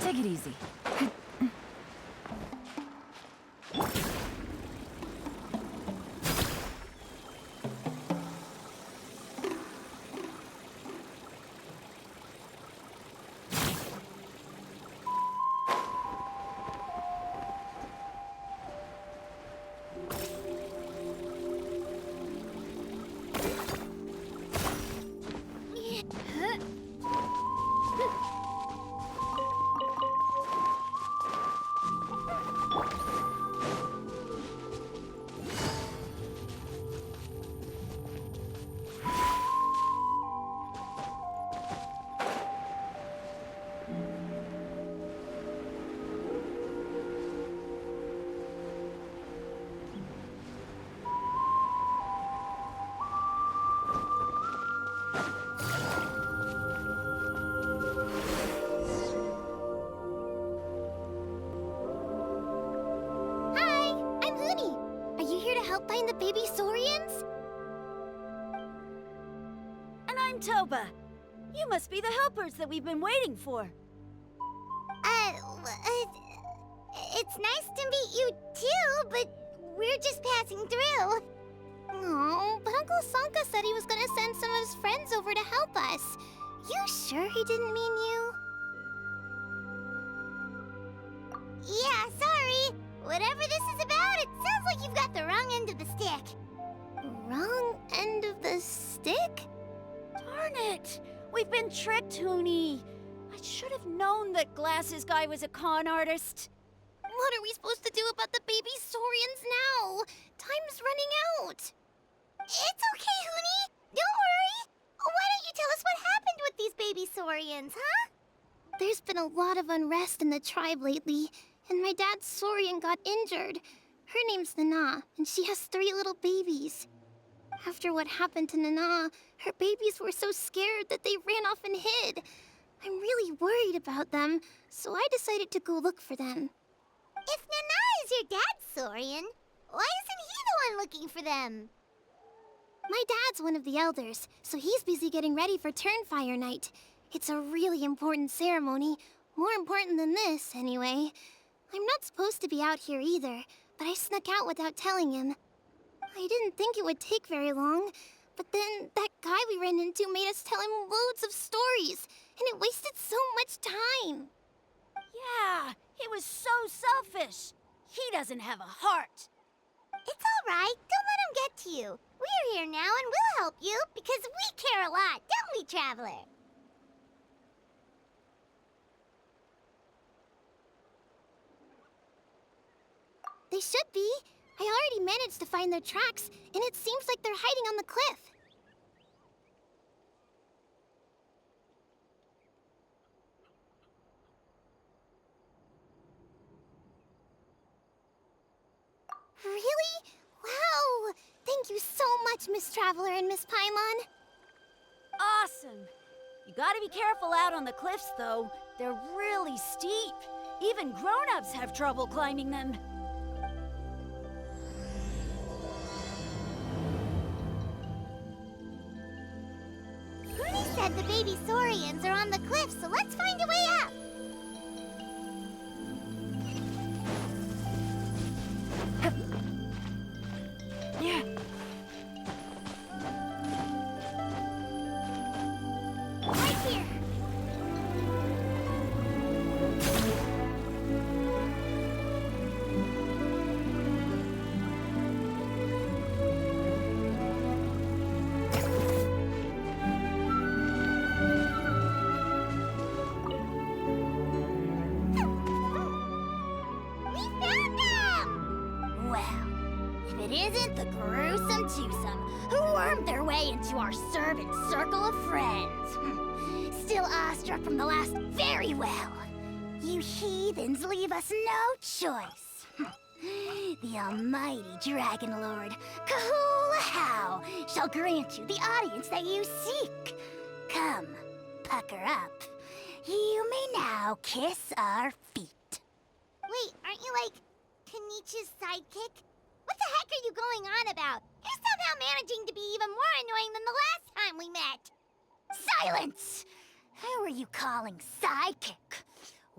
Take it easy. Find the baby saurians? And I'm Toba. You must be the helpers that we've been waiting for. It's nice to meet you too, but we're just passing through. Oh, but Uncle Sanka said he was gonna send some of his friends over to help us. You sure he didn't mean you? Yeah, sorry. Whatever this is about, it sounds like you've got the wrong end of the stick. Wrong end of the stick? Darn it! We've been tricked, Hoonie. I should have known that Glasses Guy was a con artist. What are we supposed to do about the baby saurians now? Time's running out. It's okay, Hoonie. Don't worry. Why don't you tell us what happened with these baby saurians, huh? There's been a lot of unrest in the tribe lately, and my dad's saurian got injured. Her name's Nana, and she has 3 little babies. After what happened to Nana, her babies were so scared that they ran off and hid. I'm really worried about them, so I decided to go look for them. If Nana is your dad's saurian, why isn't he the one looking for them? My dad's one of the elders, so he's busy getting ready for Turnfire night. It's a really important ceremony, more important than this, anyway. I'm not supposed to be out here either, but I snuck out without telling him. I didn't think it would take very long, but then that guy we ran into made us tell him loads of stories, and it wasted so much time. Yeah, he was so selfish. He doesn't have a heart. It's all right. Don't let him get to you. We're here now and we'll help you because we care a lot, don't we, Traveler? They should be. I already managed to find their tracks, and it seems like they're hiding on the cliff. Really? Wow! Thank you so much, Miss Traveler and Miss Paimon. Awesome. You gotta be careful out on the cliffs, though. They're really steep. Even grown-ups have trouble climbing them. Rooney said the baby saurians are on the cliff, so let's find a way up. Yeah. Right here. We found them! Well, if it isn't the gruesome twosome who wormed their way into our servant circle of friends. Still awestruck from the last very well. You heathens leave us no choice. The almighty Dragon Lord, Kahula shall grant you the audience that you seek. Come, pucker up. You may now kiss our feet. Wait, aren't you like Kenichi's sidekick? What the heck are you going on about? You're somehow managing to be even more annoying than the last time we met. Silence! Who are you calling sidekick?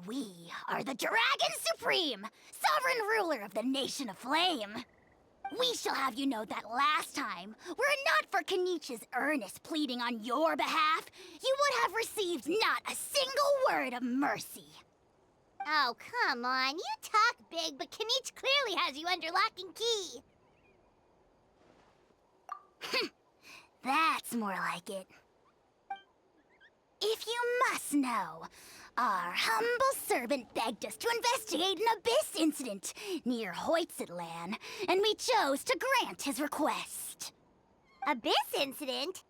We are the Dragon Supreme, sovereign ruler of the Nation of Flame. We shall have you know that last time, were it not for Kenichi's earnest pleading on your behalf, you would have received not a single word of mercy. Oh, come on. You talk big, but Kenichi clearly has you under lock and key. That's more like it. If you must know, our humble servant begged us to investigate an abyss incident near Hoytzitlan, and we chose to grant his request. Abyss incident?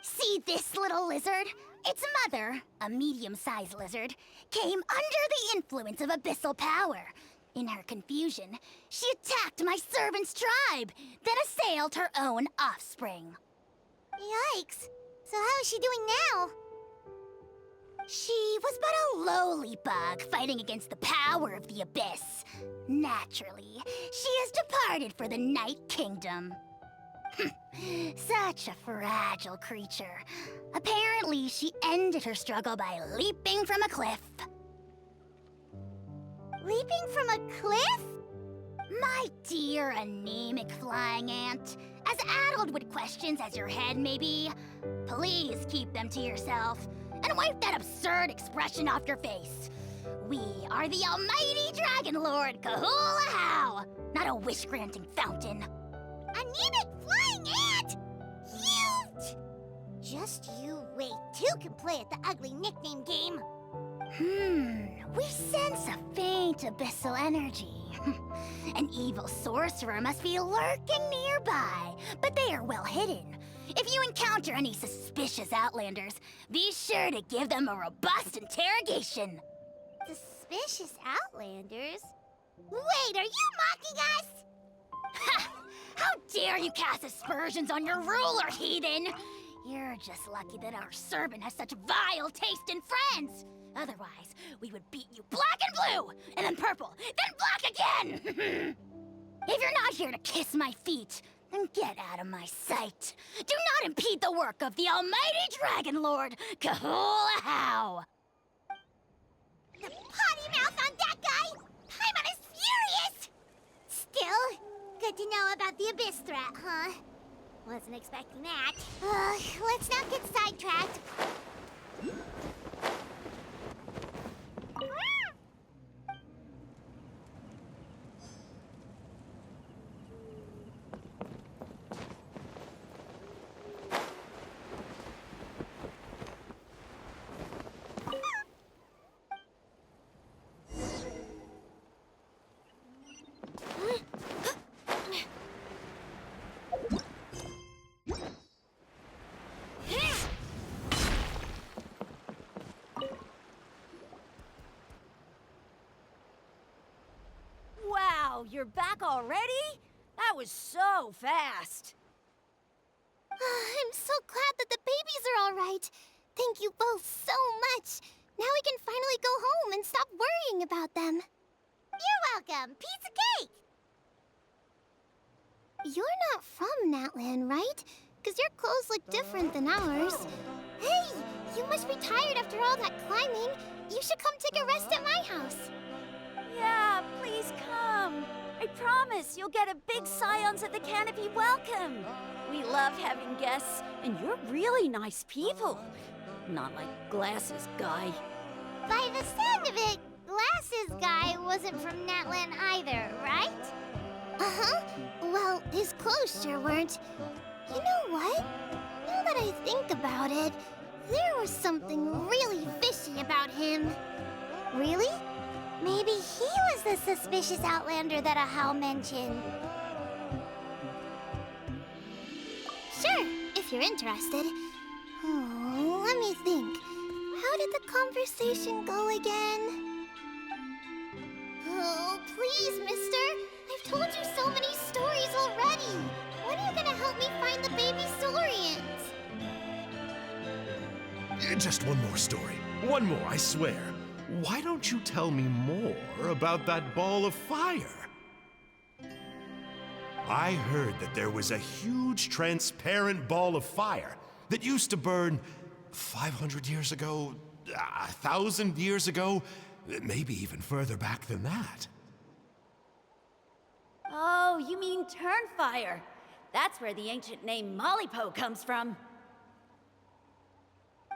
See this little lizard? Its mother, a medium-sized lizard, came under the influence of abyssal power. In her confusion, she attacked my servant's tribe, then assailed her own offspring. Yikes! So how is she doing now? She was but a lowly bug fighting against the power of the abyss. Naturally, she has departed for the Night Kingdom. Such a fragile creature. Apparently, she ended her struggle by leaping from a cliff. Leaping from a cliff? My dear anemic flying ant, as addled with questions as your head may be, please keep them to yourself and wipe that absurd expression off your face. We are the almighty Dragon Lord Kahula, not a wish-granting fountain. Anemic flying ant? Cute! Just you wait. Two can play at the ugly nickname game. We sense a faint abyssal energy. An evil sorcerer must be lurking nearby, but they are well hidden. If you encounter any suspicious outlanders, be sure to give them a robust interrogation. Suspicious outlanders? Wait, are you mocking us? Ha! How dare you cast aspersions on your ruler, heathen! You're just lucky that our servant has such vile taste in friends. Otherwise, we would beat you black and blue, and then purple, then black again! If you're not here to kiss my feet, then get out of my sight. Do not impede the work of the almighty Dragon Lord, Kahula. The potty mouth on that guy! Paimon is furious! Still, good to know about the abyss threat, huh? Wasn't expecting that. Let's not get sidetracked. Wow, you're back already? That was so fast. I'm so glad that the babies are all right. Thank you both so much. Now we can finally go home and stop worrying about them. You're welcome. Piece of cake! You're not from Natlan, right? Because your clothes look different than ours. Hey, you must be tired after all that climbing. You should come take a rest at my house. Yeah, please come. I promise you'll get a big Scions of the Canopy welcome. We love having guests, and you're really nice people. Not like Glasses Guy. By the sound of it, Glasses Guy wasn't from Natlan either, right? Uh-huh. Well, his clothes sure weren't. You know what? Now that I think about it, there was something really fishy about him. Really? Maybe he was the suspicious outlander that Ahau mentioned. Sure, if you're interested. Oh, let me think. How did the conversation go again? Just one more story. One more, I swear. Why don't you tell me more about that ball of fire? I heard that there was a huge transparent ball of fire that used to burn 500 years ago, 1,000 years ago, maybe even further back than that. Oh, you mean Turnfire. That's where the ancient name Mollypo comes from.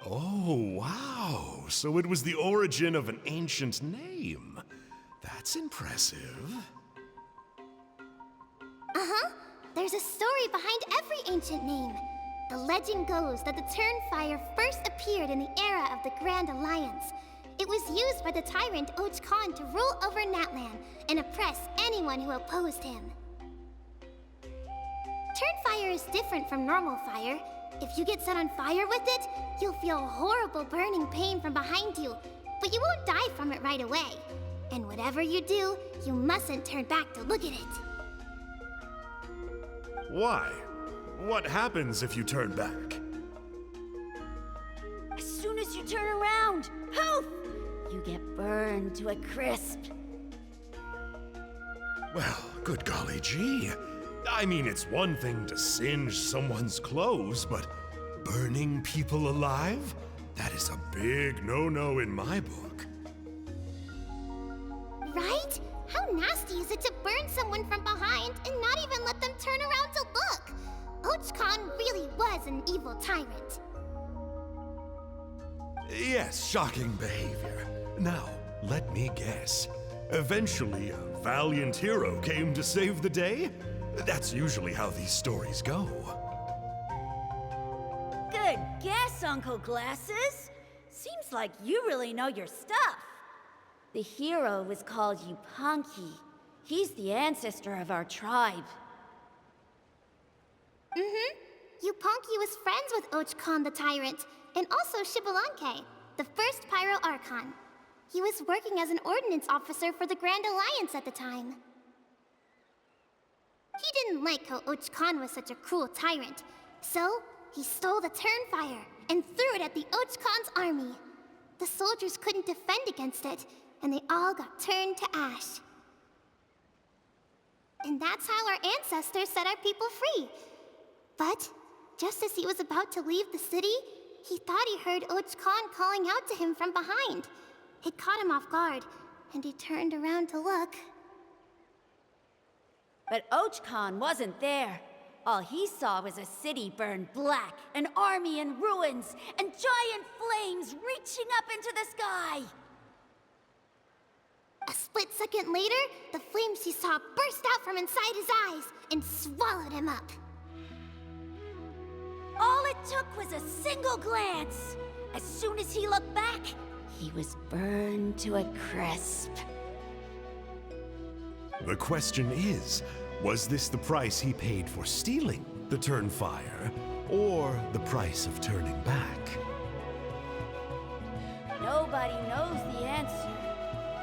Oh, wow. So it was the origin of an ancient name. That's impressive. Uh-huh. There's a story behind every ancient name. The legend goes that the Turnfire first appeared in the era of the Grand Alliance. It was used by the tyrant Och Khan to rule over Natlan and oppress anyone who opposed him. Turnfire is different from normal fire. If you get set on fire with it, you'll feel horrible burning pain from behind you, but you won't die from it right away. And whatever you do, you mustn't turn back to look at it. Why? What happens if you turn back? As soon as you turn around, poof! You get burned to a crisp. Well, good golly gee. I mean, it's one thing to singe someone's clothes, but burning people alive? That is a big no-no in my book. Right? How nasty is it to burn someone from behind and not even let them turn around to look? Och Khan really was an evil tyrant. Yes, shocking behavior. Now, let me guess. Eventually, a valiant hero came to save the day? That's usually how these stories go. Good guess, Uncle Glasses. Seems like you really know your stuff. The hero was called Yupanqui. He's the ancestor of our tribe. Yupanqui was friends with Och Khan the tyrant, and also Yupanqui, the first Pyro Archon. He was working as an ordnance officer for the Grand Alliance at the time. He didn't like how Och Khan was such a cruel tyrant, so he stole the Turnfire and threw it at the Och Khan's army. The soldiers couldn't defend against it, and they all got turned to ash. And that's how our ancestors set our people free. But just as he was about to leave the city, he thought he heard Och Khan calling out to him from behind. It caught him off guard, and he turned around to look. But Och Khan wasn't there. All he saw was a city burned black, an army in ruins, and giant flames reaching up into the sky. A split second later, the flames he saw burst out from inside his eyes and swallowed him up. All it took was a single glance. As soon as he looked back, he was burned to a crisp. The question is, was this the price he paid for stealing the Turnfire, or the price of turning back? Nobody knows the answer.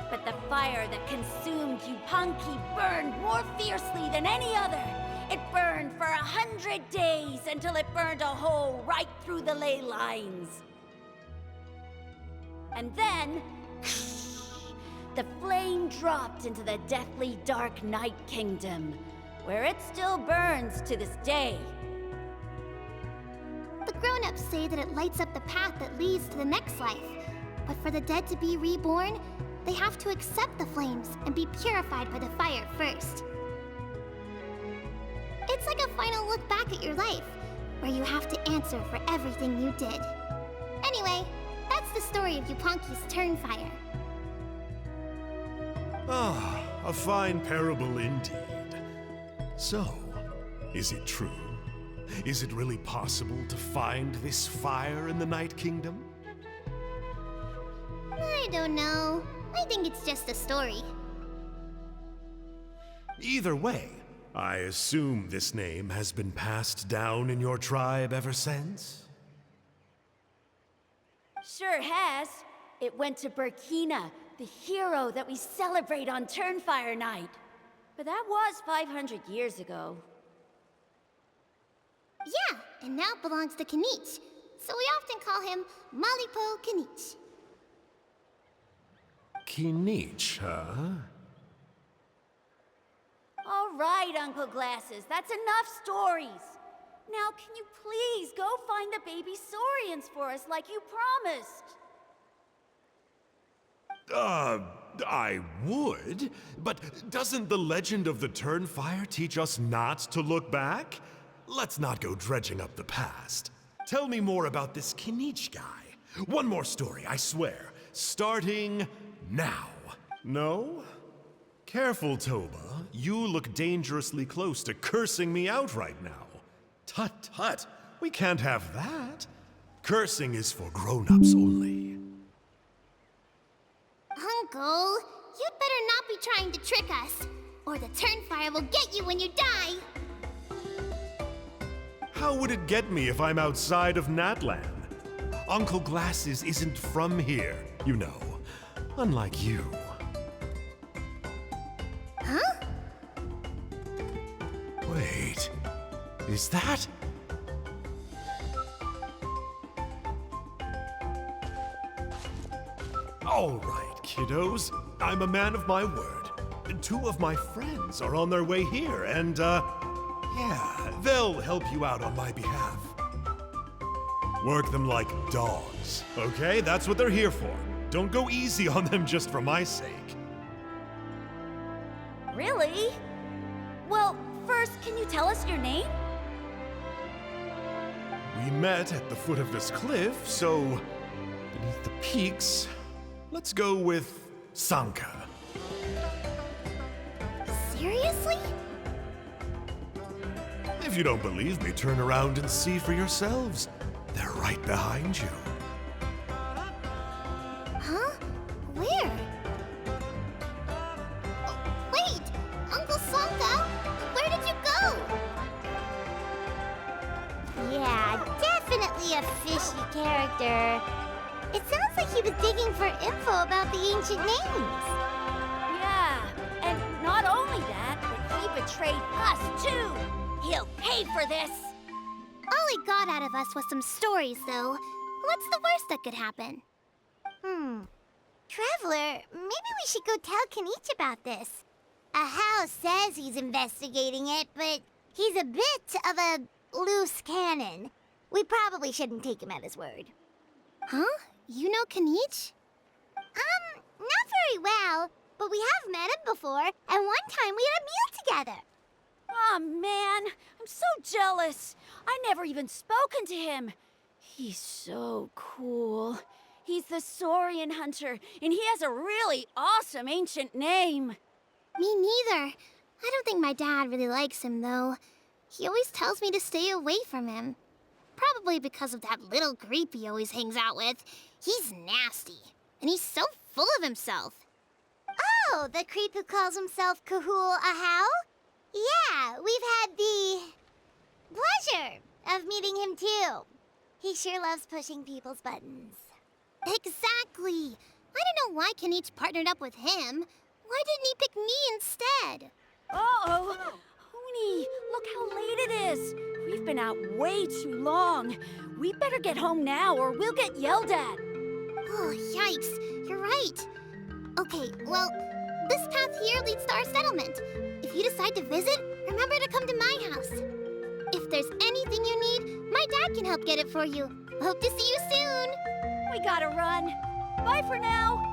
But the fire that consumed Yupanqui burned more fiercely than any other. It burned for 100 days until it burned a hole right through the ley lines. And then, the flame dropped into the deathly dark Night Kingdom, where it still burns to this day. The grown-ups say that it lights up the path that leads to the next life. But for the dead to be reborn, they have to accept the flames and be purified by the fire first. It's like a final look back at your life, where you have to answer for everything you did. Anyway, that's the story of Yupanqui's Turnfire. Ah, a fine parable indeed. So, is it true? Is it really possible to find this fire in the Night Kingdom? I don't know. I think it's just a story. Either way, I assume this name has been passed down in your tribe ever since? Sure has. It went to Burkina, the hero that we celebrate on Turnfire Night. But that was 500 years ago. Yeah, and now it belongs to Kanich. so we often call him Malipo Kinich. Kinich, huh? All right, Uncle Glasses, that's enough stories. Now, can you please go find the baby saurians for us like you promised? I would, but doesn't the legend of the Turnfire teach us not to look back? Let's not go dredging up the past. Tell me more about this Kinich guy. One more story, I swear. Starting now. No? Careful, Toba. You look dangerously close to cursing me out right now. Tut tut, we can't have that. Cursing is for grown-ups only. Uncle, you'd better not be trying to trick us, or the Turnfire will get you when you die. How would it get me if I'm outside of Natlan? Uncle Glasses isn't from here, you know. Unlike you. Huh? Wait, is that? All right, kiddos. I'm a man of my word. Two of my friends are on their way here, and, yeah, they'll help you out on my behalf. Work them like dogs, okay? That's what they're here for. Don't go easy on them just for my sake. Really? Well, first, can you tell us your name? We met at the foot of this cliff, so beneath the peaks, let's go with Sanka. Seriously? If you don't believe me, turn around and see for yourselves. They're right behind you. Huh? Where? Oh, wait! Uncle Sanka, where did you go? Yeah, definitely a fishy character. It sounds like he was digging for info about the ancient names. Yeah, and not only that, but he betrayed us too. He'll pay for this. All he got out of us was some stories, though. What's the worst that could happen? Traveler, maybe we should go tell Kinich about this. Ahau says he's investigating it, but he's a bit of a loose cannon. We probably shouldn't take him at his word. Huh? You know Kinich? Not very well, but we have met him before, and one time we had a meal together. Aw, man, I'm so jealous. I never even spoken to him. He's so cool. He's the Saurian hunter, and he has a really awesome ancient name. Me neither. I don't think my dad really likes him, though. He always tells me to stay away from him. Probably because of that little creep he always hangs out with. He's nasty, and he's so full of himself. Oh, the creep who calls himself Kahul Ahau? Yeah, we've had the pleasure of meeting him too. He sure loves pushing people's buttons. Exactly. I don't know why Kinich partnered up with him. Why didn't he pick me instead? Uh-oh. Hoonie, look how late it is. We've been out way too long. We better get home now or we'll get yelled at. Oh, yikes. You're right. Okay, well, this path here leads to our settlement. If you decide to visit, remember to come to my house. If there's anything you need, my dad can help get it for you. Hope to see you soon. We gotta run. Bye for now.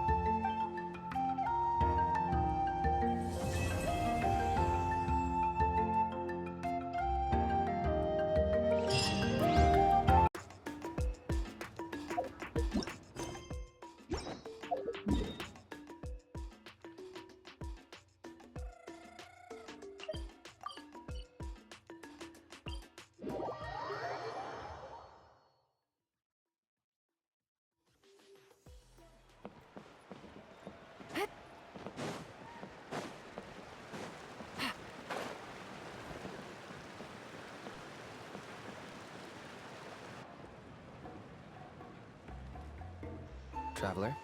Traveler?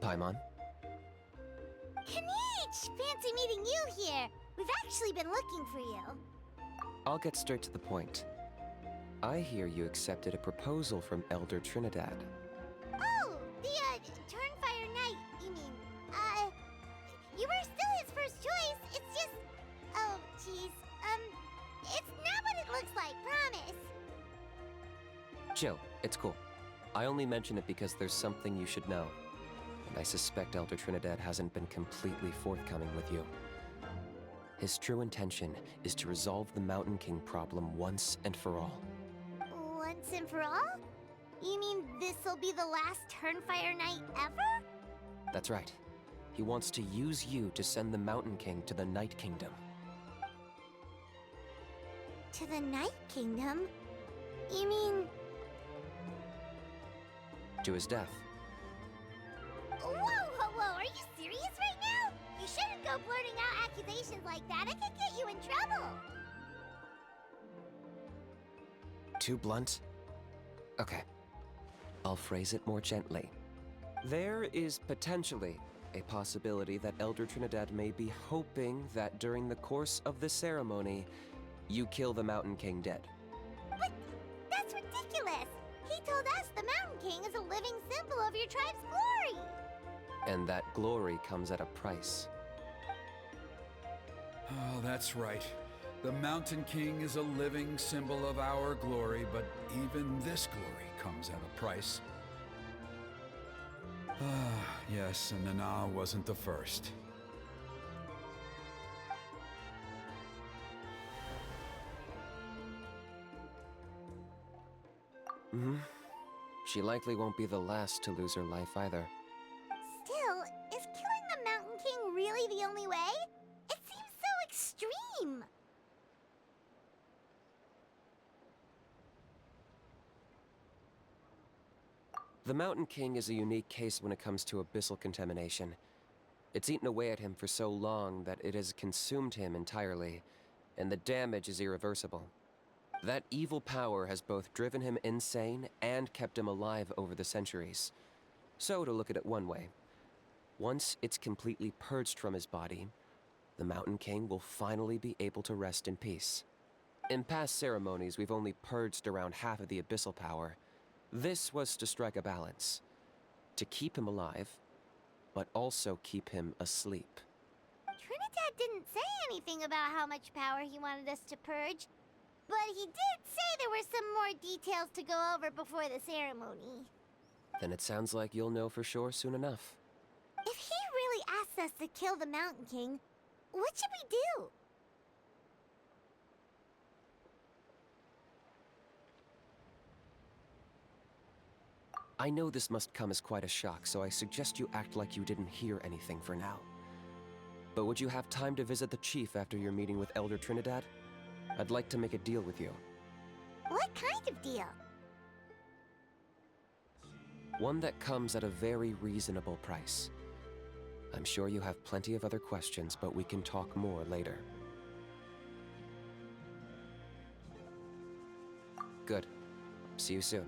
Paimon? Kinich! Fancy meeting you here. We've actually been looking for you. I'll get straight to the point. I hear you accepted a proposal from Elder Trinidad. Oh, the, Turnfire Knight, you mean. You were still his first choice. It's just... Oh, jeez. It's not what it looks like, promise. Chill, it's cool. I only mention it because there's something you should know. And I suspect Elder Trinidad hasn't been completely forthcoming with you. His true intention is to resolve the Mountain King problem once and for all. Once and for all? You mean this'll be the last Turnfire Knight ever? That's right. He wants to use you to send the Mountain King to the Night Kingdom. To the Night Kingdom? You mean... To his death. Whoa, are you serious right now? You shouldn't go blurting out accusations like that. It could get you in trouble. Too blunt? Okay. I'll phrase it more gently. There is potentially a possibility that Elder Trinidad may be hoping that during the course of the ceremony, you kill the Mountain King dead. But that's ridiculous. He told us the Mountain King is a living symbol of your tribe's glory. And that glory comes at a price. Oh, that's right. The Mountain King is a living symbol of our glory, but even this glory comes at a price. Ah, yes, and Nana wasn't the first. She likely won't be the last to lose her life either. Still, is killing the Mountain King really the only way? It seems so extreme. The Mountain King is a unique case when it comes to abyssal contamination. It's eaten away at him for so long that it has consumed him entirely, and the damage is irreversible. That evil power has both driven him insane and kept him alive over the centuries. So, to look at it one way, once it's completely purged from his body, the Mountain King will finally be able to rest in peace. In past ceremonies, we've only purged around half of the abyssal power. This was to strike a balance, to keep him alive, but also keep him asleep. Trinidad didn't say anything about how much power he wanted us to purge, but he did say there were some more details to go over before the ceremony. Then it sounds like you'll know for sure soon enough. If he really asks us to kill the Mountain King, what should we do? I know this must come as quite a shock, so I suggest you act like you didn't hear anything for now. But would you have time to visit the chief after your meeting with Elder Trinidad? I'd like to make a deal with you. What kind of deal? One that comes at a very reasonable price. I'm sure you have plenty of other questions, but we can talk more later. Good. See you soon.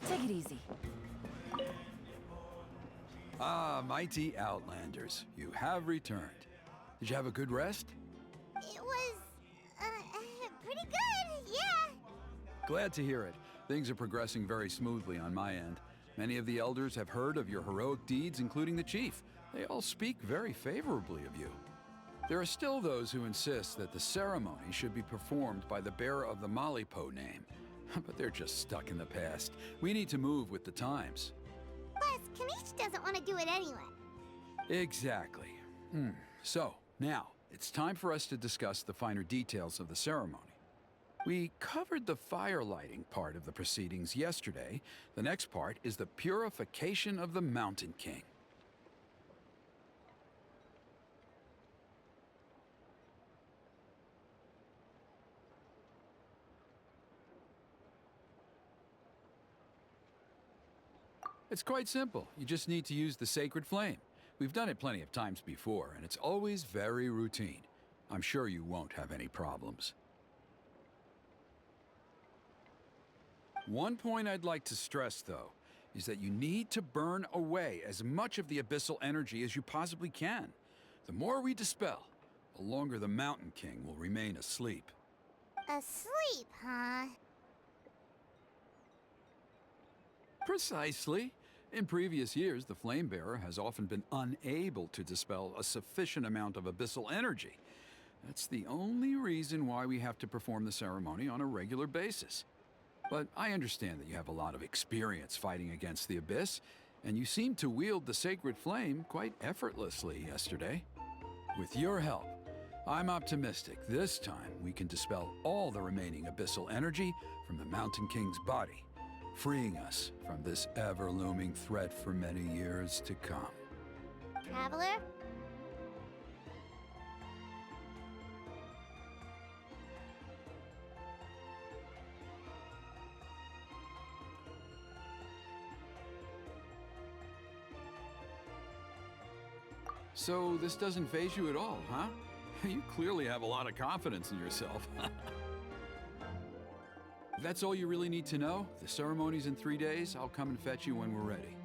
Take it easy. Ah, mighty Outlanders, you have returned. Did you have a good rest? It was, pretty good, yeah. Glad to hear it. Things are progressing very smoothly on my end. Many of the elders have heard of your heroic deeds, including the chief. They all speak very favorably of you. There are still those who insist that the ceremony should be performed by the bearer of the Malipo name. But they're just stuck in the past. We need to move with the times. Plus, Kamish doesn't want to do it anyway. Exactly. So, now, it's time for us to discuss the finer details of the ceremony. We covered the fire lighting part of the proceedings yesterday. The next part is the purification of the Mountain King. It's quite simple. You just need to use the sacred flame. We've done it plenty of times before, and it's always very routine. I'm sure you won't have any problems. One point I'd like to stress, though, is that you need to burn away as much of the abyssal energy as you possibly can. The more we dispel, the longer the Mountain King will remain asleep. Asleep, huh? Precisely. In previous years, the Flame Bearer has often been unable to dispel a sufficient amount of abyssal energy. That's the only reason why we have to perform the ceremony on a regular basis. But I understand that you have a lot of experience fighting against the Abyss, and you seemed to wield the sacred flame quite effortlessly yesterday. With your help, I'm optimistic this time we can dispel all the remaining abyssal energy from the Mountain King's body, freeing us from this ever-looming threat for many years to come. Traveler? So this doesn't faze you at all, huh? You clearly have a lot of confidence in yourself. If that's all you really need to know, the ceremony's in 3 days. I'll come and fetch you when we're ready.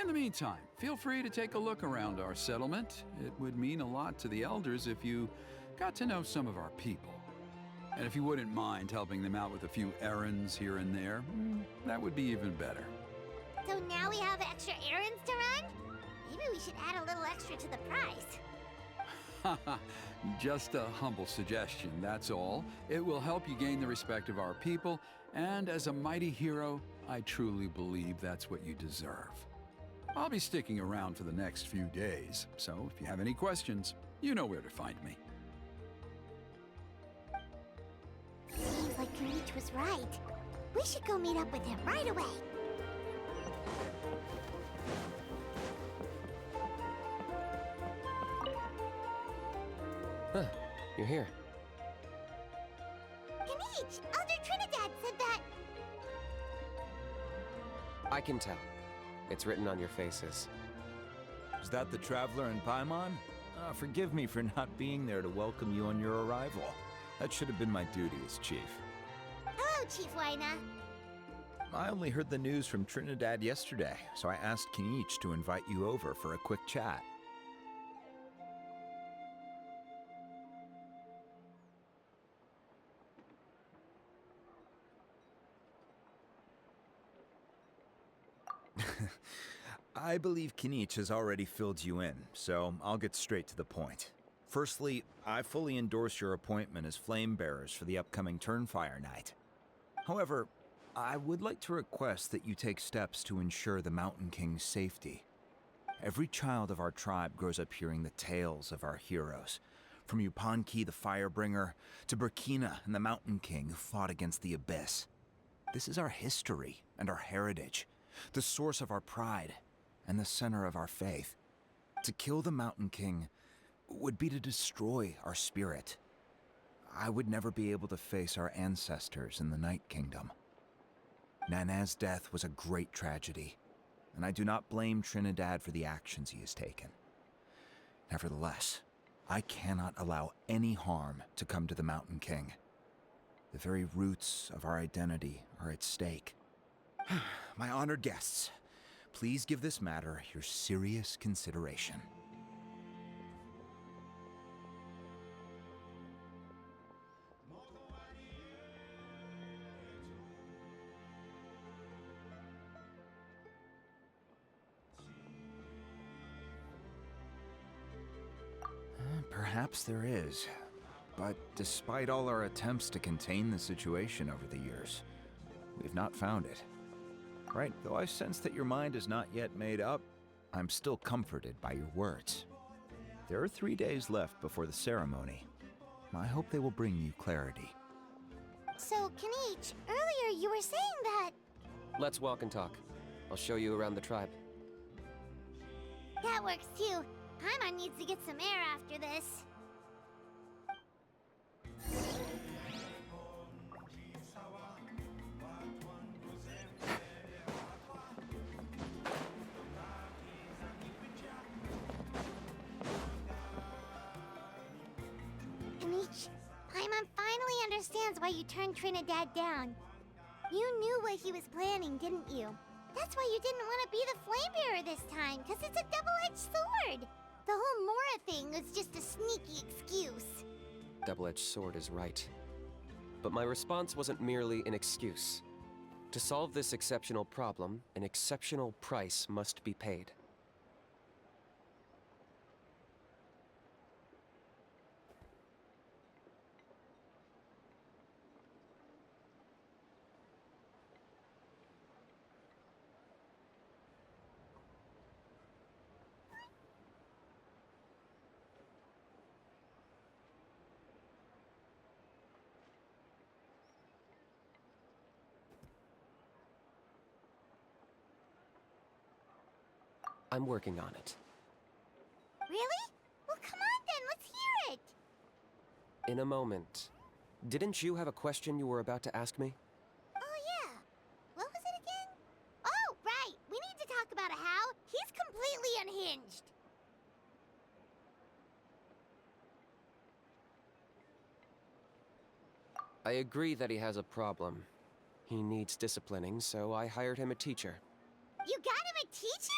In the meantime, feel free to take a look around our settlement. It would mean a lot to the elders if you got to know some of our people. And if you wouldn't mind helping them out with a few errands here and there, that would be even better. So now we have extra errands to run? Maybe we should add a little extra to the price. Haha, just a humble suggestion, that's all. It will help you gain the respect of our people, and as a mighty hero, I truly believe that's what you deserve. I'll be sticking around for the next few days, so if you have any questions, you know where to find me. Seems like Kanichi was right. We should go meet up with him right away. Huh, you're here. Kanichi, Elder Trinidad said that... I can tell. It's written on your faces. Is that the Traveler and Paimon? Forgive me for not being there to welcome you on your arrival. That should have been my duty as chief. Hello, Chief Waina. I only heard the news from Trinidad yesterday, so I asked Kanichi to invite you over for a quick chat. I believe Kanichi has already filled you in, so I'll get straight to the point. Firstly, I fully endorse your appointment as flame bearers for the upcoming Turnfire night. However, I would like to request that you take steps to ensure the Mountain King's safety. Every child of our tribe grows up hearing the tales of our heroes, from Yupanqui the Firebringer to Burkina and the Mountain King who fought against the Abyss. This is our history and our heritage, the source of our pride and the center of our faith. To kill the Mountain King would be to destroy our spirit. I would never be able to face our ancestors in the Night Kingdom. Nana's death was a great tragedy, and I do not blame Trinidad for the actions he has taken. Nevertheless, I cannot allow any harm to come to the Mountain King. The very roots of our identity are at stake. My honored guests, please give this matter your serious consideration. Perhaps there is, but despite all our attempts to contain the situation over the years, we've not found it. Right, though I sense that your mind is not yet made up, I'm still comforted by your words. There are 3 days left before the ceremony. I hope they will bring you clarity. So, Kanichi, earlier you were saying that... Let's walk and talk. I'll show you around the tribe. That works too. Paimon needs to get some air after this. gosh! Paimon finally understands why you turned Trinidad down. You knew what he was planning, didn't you? That's why you didn't want to be the Flame Bearer this time, because it's a double-edged sword. The whole Mora thing was just a sneaky excuse. Double-edged sword is right. But my response wasn't merely an excuse. To solve this exceptional problem, an exceptional price must be paid. I'm working on it. Really? Well, come on then, let's hear it! In a moment. Didn't you have a question you were about to ask me? Oh yeah. What was it again? Oh, right! We need to talk about How. He's completely unhinged. I agree that he has a problem. He needs disciplining, so I hired him a teacher. You got him a teacher?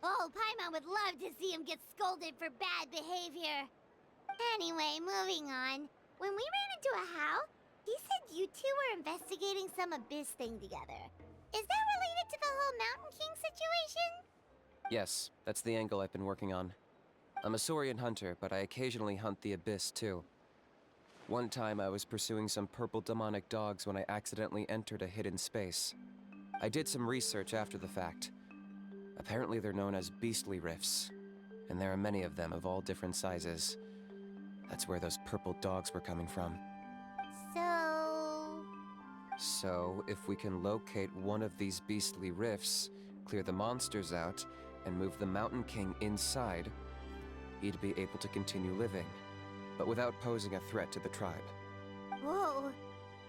Oh, Paimon would love to see him get scolded for bad behavior. Anyway, moving on. When we ran into a How, he said you two were investigating some abyss thing together. Is that related to the whole Mountain King situation? Yes, that's the angle I've been working on. I'm a Saurian hunter, but I occasionally hunt the abyss too. One time I was pursuing some purple demonic dogs when I accidentally entered a hidden space. I did some research after the fact. Apparently they're known as beastly rifts, and there are many of them of all different sizes. That's where those purple dogs were coming from. So, if we can locate one of these beastly rifts, clear the monsters out, and move the Mountain King inside, he'd be able to continue living, but without posing a threat to the tribe. whoa,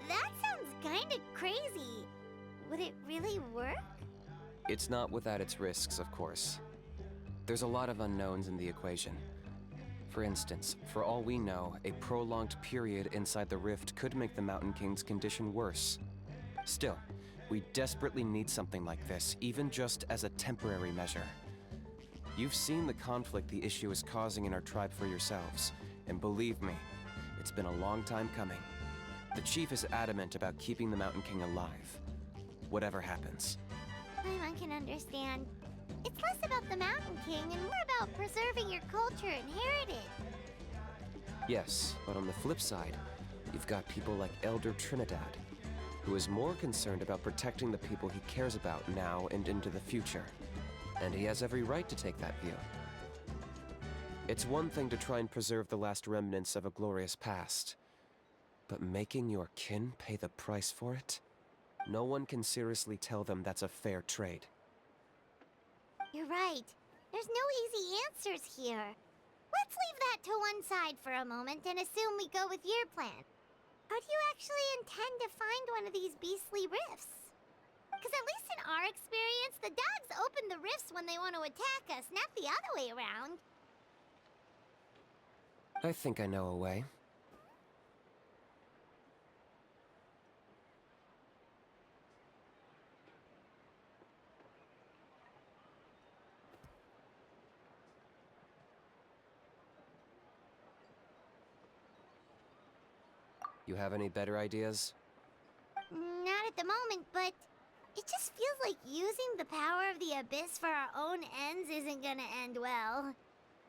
that sounds kinda crazy. Would it really work? It's not without its risks, of course. There's a lot of unknowns in the equation. For instance, for all we know, a prolonged period inside the rift could make the Mountain King's condition worse. Still, we desperately need something like this, even just as a temporary measure. You've seen the conflict the issue is causing in our tribe for yourselves, and believe me, it's been a long time coming. The chief is adamant about keeping the Mountain King alive, whatever happens. Paimon can understand. It's less about the Mountain King and more about preserving your culture and heritage. Yes, but on the flip side, you've got people like Elder Trinidad, who is more concerned about protecting the people he cares about now and into the future. And he has every right to take that view. It's one thing to try and preserve the last remnants of a glorious past, but making your kin pay the price for it? No one can seriously tell them that's a fair trade. You're right. There's no easy answers here. Let's leave that to one side for a moment and assume we go with your plan. How do you actually intend to find one of these beastly rifts? Because at least in our experience, the dogs open the rifts when they want to attack us, not the other way around. I think I know a way. You have any better ideas? Not at the moment, but it just feels like using the power of the Abyss for our own ends isn't gonna end well.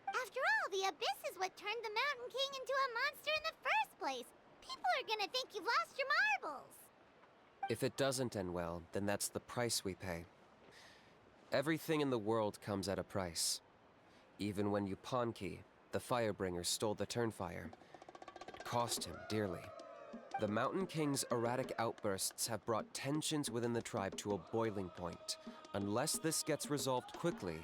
After all, the Abyss is what turned the Mountain King into a monster in the first place. People are gonna think you've lost your marbles. If it doesn't end well, then that's the price we pay. Everything in the world comes at a price. Even when Yupanqui, the Firebringer, stole the Turnfire, it cost him dearly. The Mountain King's erratic outbursts have brought tensions within the tribe to a boiling point. Unless this gets resolved quickly,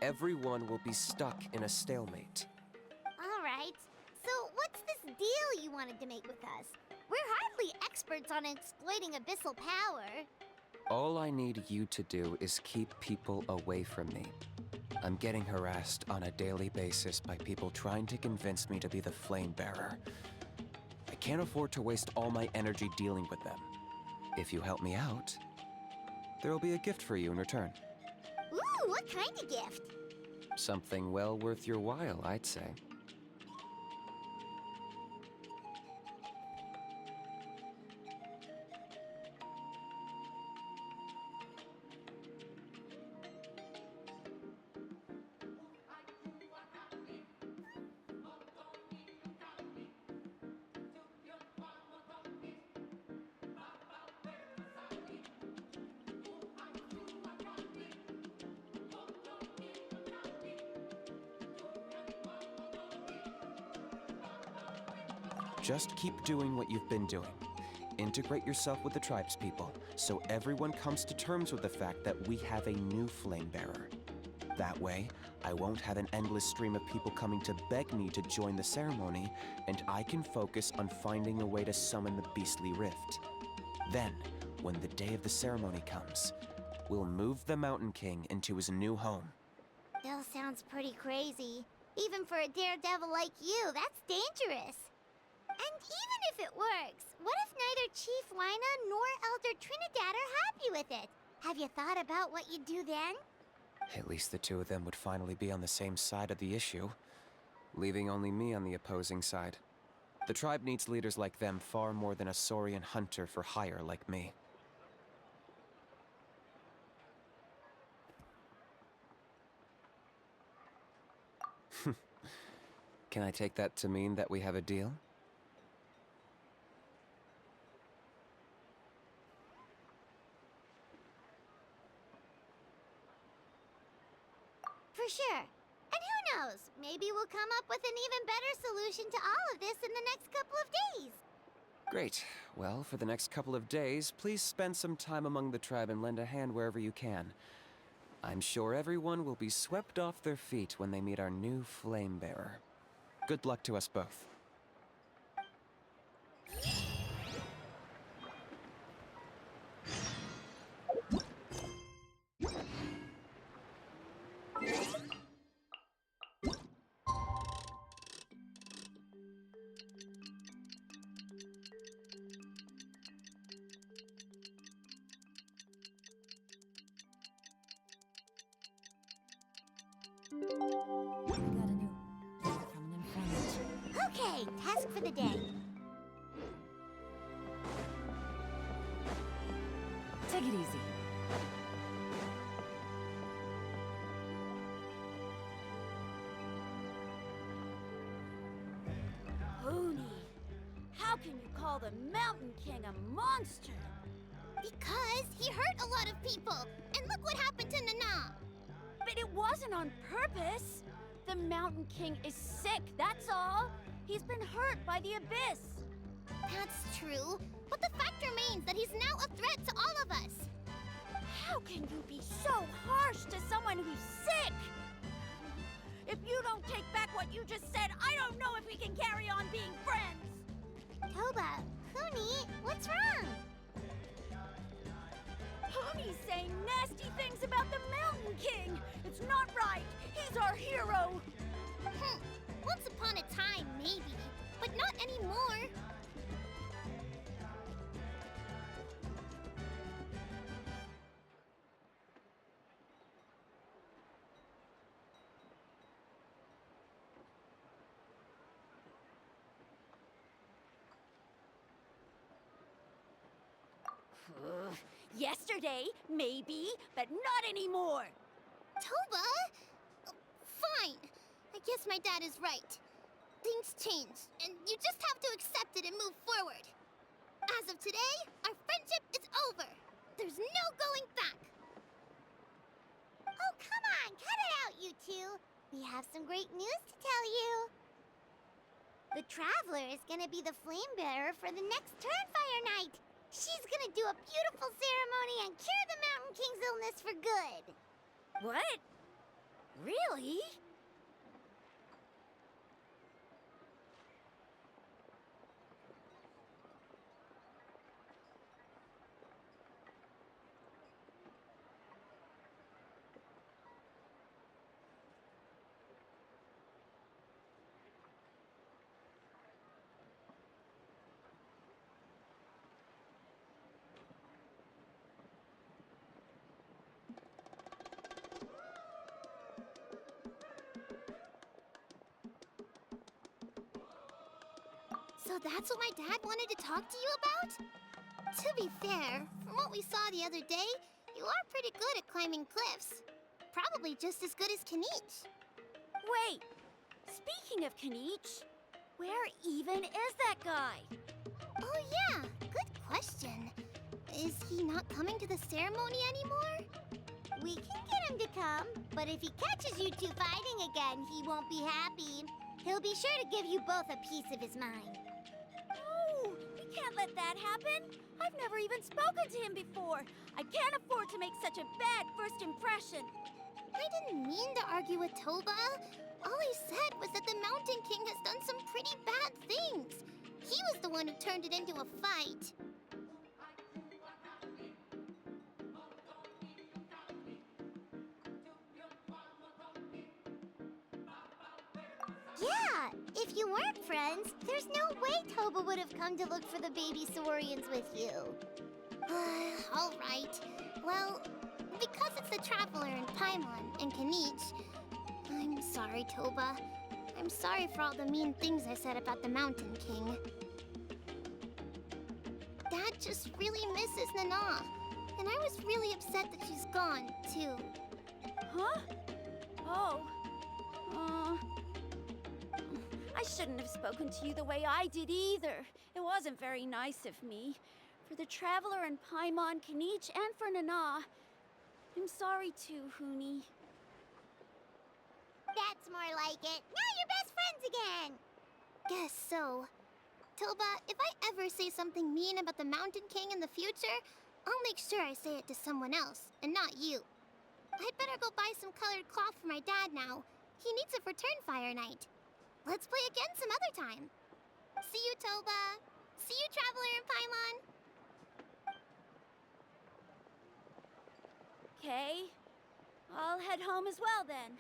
everyone will be stuck in a stalemate. All right. So what's this deal you wanted to make with us? We're hardly experts on exploiting abyssal power. All I need you to do is keep people away from me. I'm getting harassed on a daily basis by people trying to convince me to be the Flame Bearer. can't afford to waste all my energy dealing with them. If you help me out, there will be a gift for you in return. Ooh, what kind of gift? Something well worth your while, I'd say. Just keep doing what you've been doing. Integrate yourself with the tribespeople, so everyone comes to terms with the fact that we have a new flame bearer. That way, I won't have an endless stream of people coming to beg me to join the ceremony, and I can focus on finding a way to summon the beastly rift. Then, when the day of the ceremony comes, we'll move the Mountain King into his new home. Still sounds pretty crazy. Even for a daredevil like you, that's dangerous. And even if it works, what if neither Chief Wyna nor Elder Trinidad are happy with it? Have you thought about what you'd do then? At least the two of them would finally be on the same side of the issue, leaving only me on the opposing side. The tribe needs leaders like them far more than a Saurian hunter for hire like me. Can I take that to mean that we have a deal? For sure. And who knows? Maybe we'll come up with an even better solution to all of this in the next couple of days. Great. Well, for the next couple of days, please spend some time among the tribe and lend a hand wherever you can. I'm sure everyone will be swept off their feet when they meet our new flame bearer. Good luck to us both. We got a new coming in front. Okay, task for the day. Take it easy. Pony, how can you call the Mountain King a monster? Because he hurt a lot of people. And look what happened to Nana. But it wasn't on purpose. The Mountain King is sick, that's all. He's been hurt by the abyss. That's true. But the fact remains that he's now a threat to all of us. How can you be so harsh to someone who's sick? If you don't take back what you just said, I don't know if we can carry on being friends. Toba, Kuni, what's wrong? Pony's saying nasty things about the Mountain King. It's not right. He's our hero. Once upon a time, maybe. But not anymore. Yesterday, maybe, but not anymore. Toba? Fine. I guess my dad is right. Things change, and you just have to accept it and move forward. As of today, our friendship is over. There's no going back. Oh, come on, cut it out, you two. We have some great news to tell you. The Traveler is gonna be the flame bearer for the next Turnfire night. She's gonna do a beautiful ceremony and cure the Mountain King's illness for good. What? Really? So that's what my dad wanted to talk to you about? To be fair, from what we saw the other day, you are pretty good at climbing cliffs. Probably just as good as Kanich. Wait, speaking of Kanich, where even is that guy? Oh yeah, good question. Is he not coming to the ceremony anymore? We can get him to come, but if he catches you two fighting again, he won't be happy. He'll be sure to give you both a piece of his mind. Oh, we can't let that happen. I've never even spoken to him before. I can't afford to make such a bad first impression. I didn't mean to argue with Toba. All I said was that the Mountain King has done some pretty bad things. He was the one who turned it into a fight. Yeah, if you weren't friends, there's no way Toba would have come to look for the baby Saurians with you. All right. Well, because it's the Traveler and Paimon and Kanich, I'm sorry, Toba. I'm sorry for all the mean things I said about the Mountain King. Dad just really misses Nana, and I was really upset that she's gone, too. Huh? Oh. I shouldn't have spoken to you the way I did either. It wasn't very nice of me. For the Traveler and Paimon, Kanich, and for Nana. I'm sorry too, Huni. That's more like it. Now you're best friends again. Guess so. Toba, if I ever say something mean about the Mountain King in the future, I'll make sure I say it to someone else, and not you. I'd better go buy some colored cloth for my dad now. He needs it for Turnfire night. Let's play again some other time. See you, Toba. See you, Traveler and Paimon. Okay. I'll head home as well then.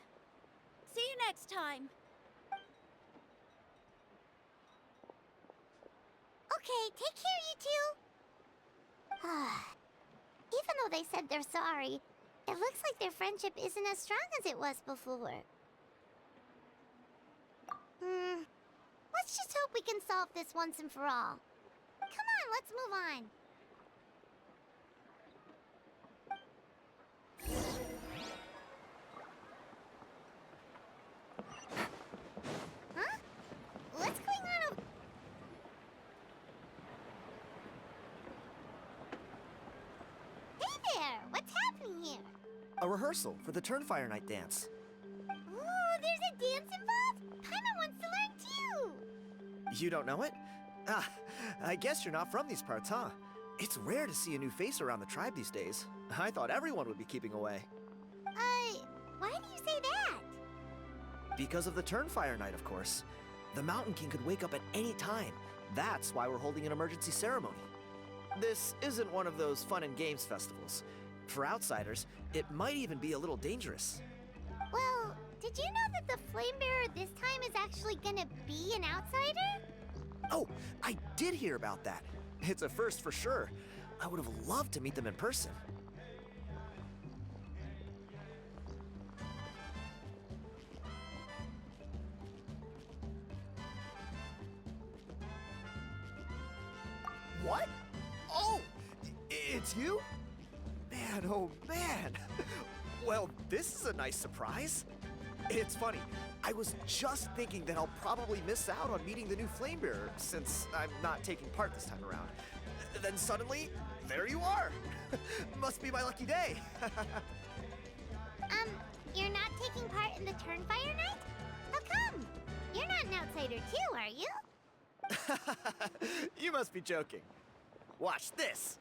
See you next time. Okay, take care, you two. Even though they said they're sorry, it looks like their friendship isn't as strong as it was before. Let's just hope we can solve this once and for all. Come on, let's move on. Huh? What's going on over... Hey there! What's happening here? A rehearsal for the Turnfire Night dance. Ooh, there's a dance involved? Paimon wants to learn too! You don't know it? Ah, I guess you're not from these parts, huh? It's rare to see a new face around the tribe these days. I thought everyone would be keeping away. Why do you say that? Because of the Turnfire Night, of course. The Mountain King could wake up at any time. That's why we're holding an emergency ceremony. This isn't one of those fun and games festivals. For outsiders, it might even be a little dangerous. Well, did you know that the Flame Bearer this time is actually gonna be an outsider? Oh, I did hear about that. It's a first for sure. I would have loved to meet them in person. What? Oh, it's you? Man, oh man. Well, this is a nice surprise. It's funny, I was just thinking that I'll probably miss out on meeting the new Flamebearer since I'm not taking part this time around. Then suddenly, there you are. Must be my lucky day. You're not taking part in the Turnfire night? How come? You're not an outsider too, are you? You must be joking. Watch this.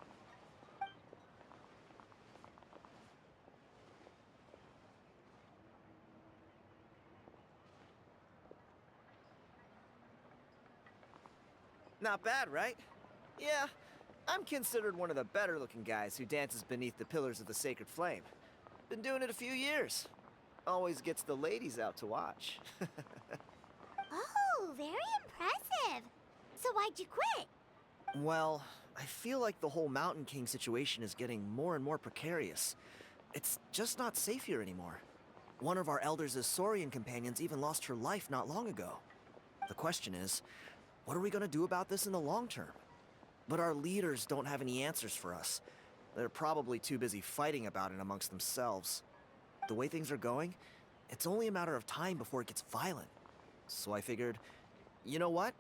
Not bad, right? Yeah, I'm considered one of the better looking guys who dances beneath the pillars of the sacred flame. Been doing it a few years. Always gets the ladies out to watch. Oh, very impressive. So why'd you quit? Well, I feel like the whole Mountain King situation is getting more and more precarious. It's just not safe here anymore. One of our elders' Saurian companions even lost her life not long ago. The question is, What are we gonna do about this in the long term? But our leaders don't have any answers for us. They're probably too busy fighting about it amongst themselves. The way things are going, it's only a matter of time before it gets violent. So I figured, you know what?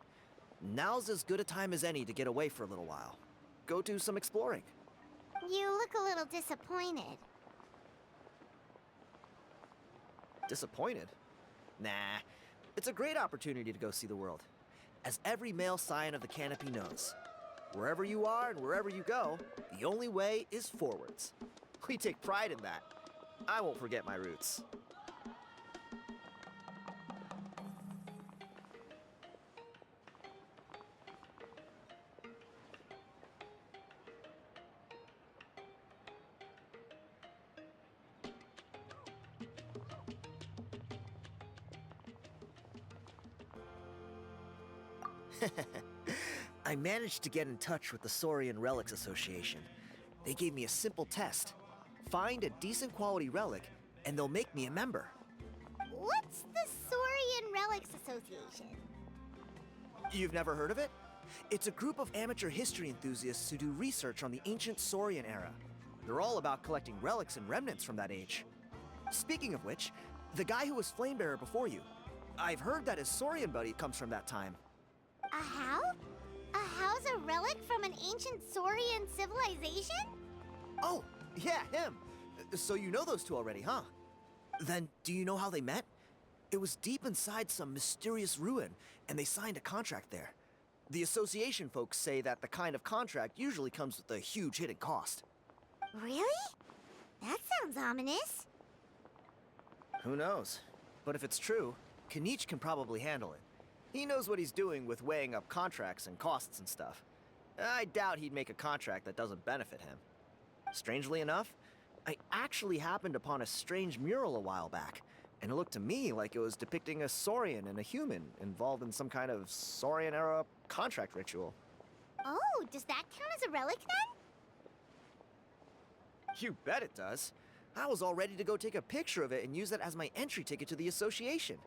Now's as good a time as any to get away for a little while. Go do some exploring. You look a little disappointed. Disappointed? Nah, it's a great opportunity to go see the world. As every male scion of the canopy knows, wherever you are and wherever you go, the only way is forwards. We take pride in that. I won't forget my roots. I managed to get in touch with the Saurian Relics Association. They gave me a simple test. Find a decent quality relic, and they'll make me a member. What's the Saurian Relics Association? You've never heard of it? It's a group of amateur history enthusiasts who do research on the ancient Saurian era. They're all about collecting relics and remnants from that age. Speaking of which, the guy who was Flamebearer before you, I've heard that his Saurian buddy comes from that time. A how? A how's a relic from an ancient Saurian civilization? Oh, yeah, him. So you know those two already, huh? Then, do you know how they met? It was deep inside some mysterious ruin, and they signed a contract there. The association folks say that the kind of contract usually comes with a huge hidden cost. Really? That sounds ominous. Who knows? But if it's true, Kinich can probably handle it. He knows what he's doing with weighing up contracts and costs and stuff. I doubt he'd make a contract that doesn't benefit him. Strangely enough, I actually happened upon a strange mural a while back, and it looked to me like it was depicting a Saurian and a human involved in some kind of Saurian-era contract ritual. Oh, does that count as a relic then? You bet it does. I was all ready to go take a picture of it and use it as my entry ticket to the association.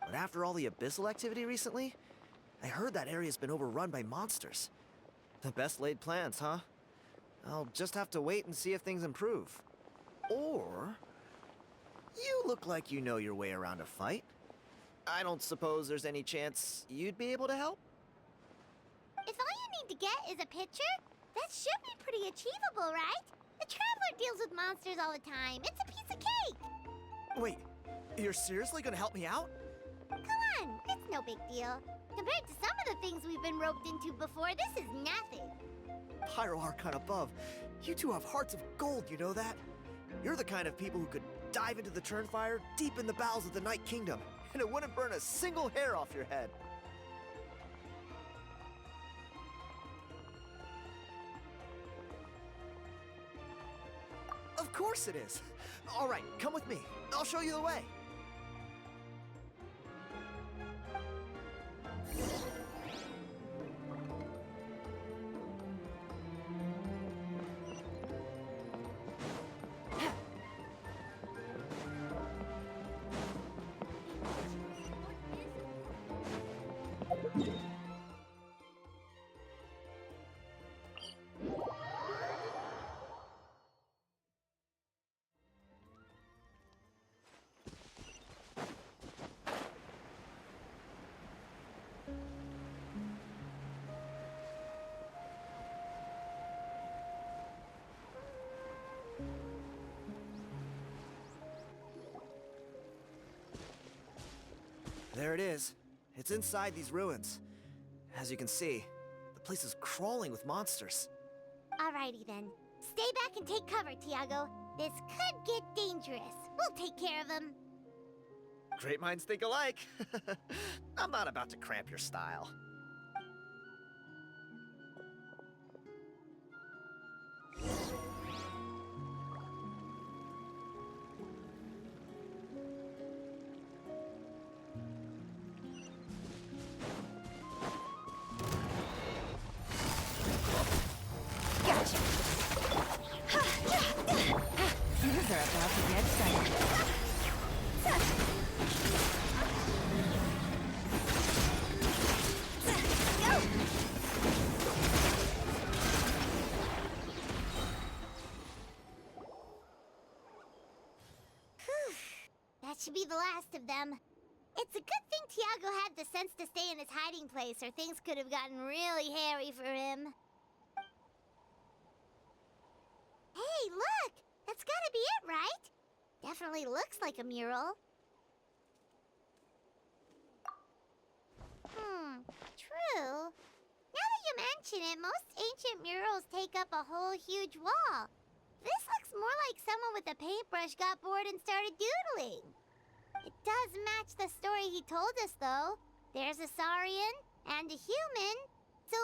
But after all the abyssal activity recently, I heard that area's been overrun by monsters. The best laid plans, huh? I'll just have to wait and see if things improve. Or... you look like you know your way around a fight. I don't suppose there's any chance you'd be able to help? If all you need to get is a picture, that should be pretty achievable, right? The Traveler deals with monsters all the time. It's a piece of cake. Wait, you're seriously gonna help me out? Come on, it's no big deal. Compared to some of the things we've been roped into before, this is nothing. Pyro Archon above, you two have hearts of gold, you know that? You're the kind of people who could dive into the Turnfire deep in the bowels of the Night Kingdom, and it wouldn't burn a single hair off your head. Of course it is. All right, come with me. I'll show you the way. There it is. It's inside these ruins. As you can see, the place is crawling with monsters. Alrighty then. Stay back and take cover, Tiago. This could get dangerous. We'll take care of him. Great minds think alike. I'm not about to cramp your style. Things are about to get started. That should be the last of them. It's a good thing Tiago had the sense to stay in his hiding place, or things could have gotten really hairy for him. Hey, look! That's gotta be it, right? Definitely looks like a mural. True. Now that you mention it, most ancient murals take up a whole huge wall. This looks more like someone with a paintbrush got bored and started doodling. It does match the story he told us, though. There's a Saurian and a human. So,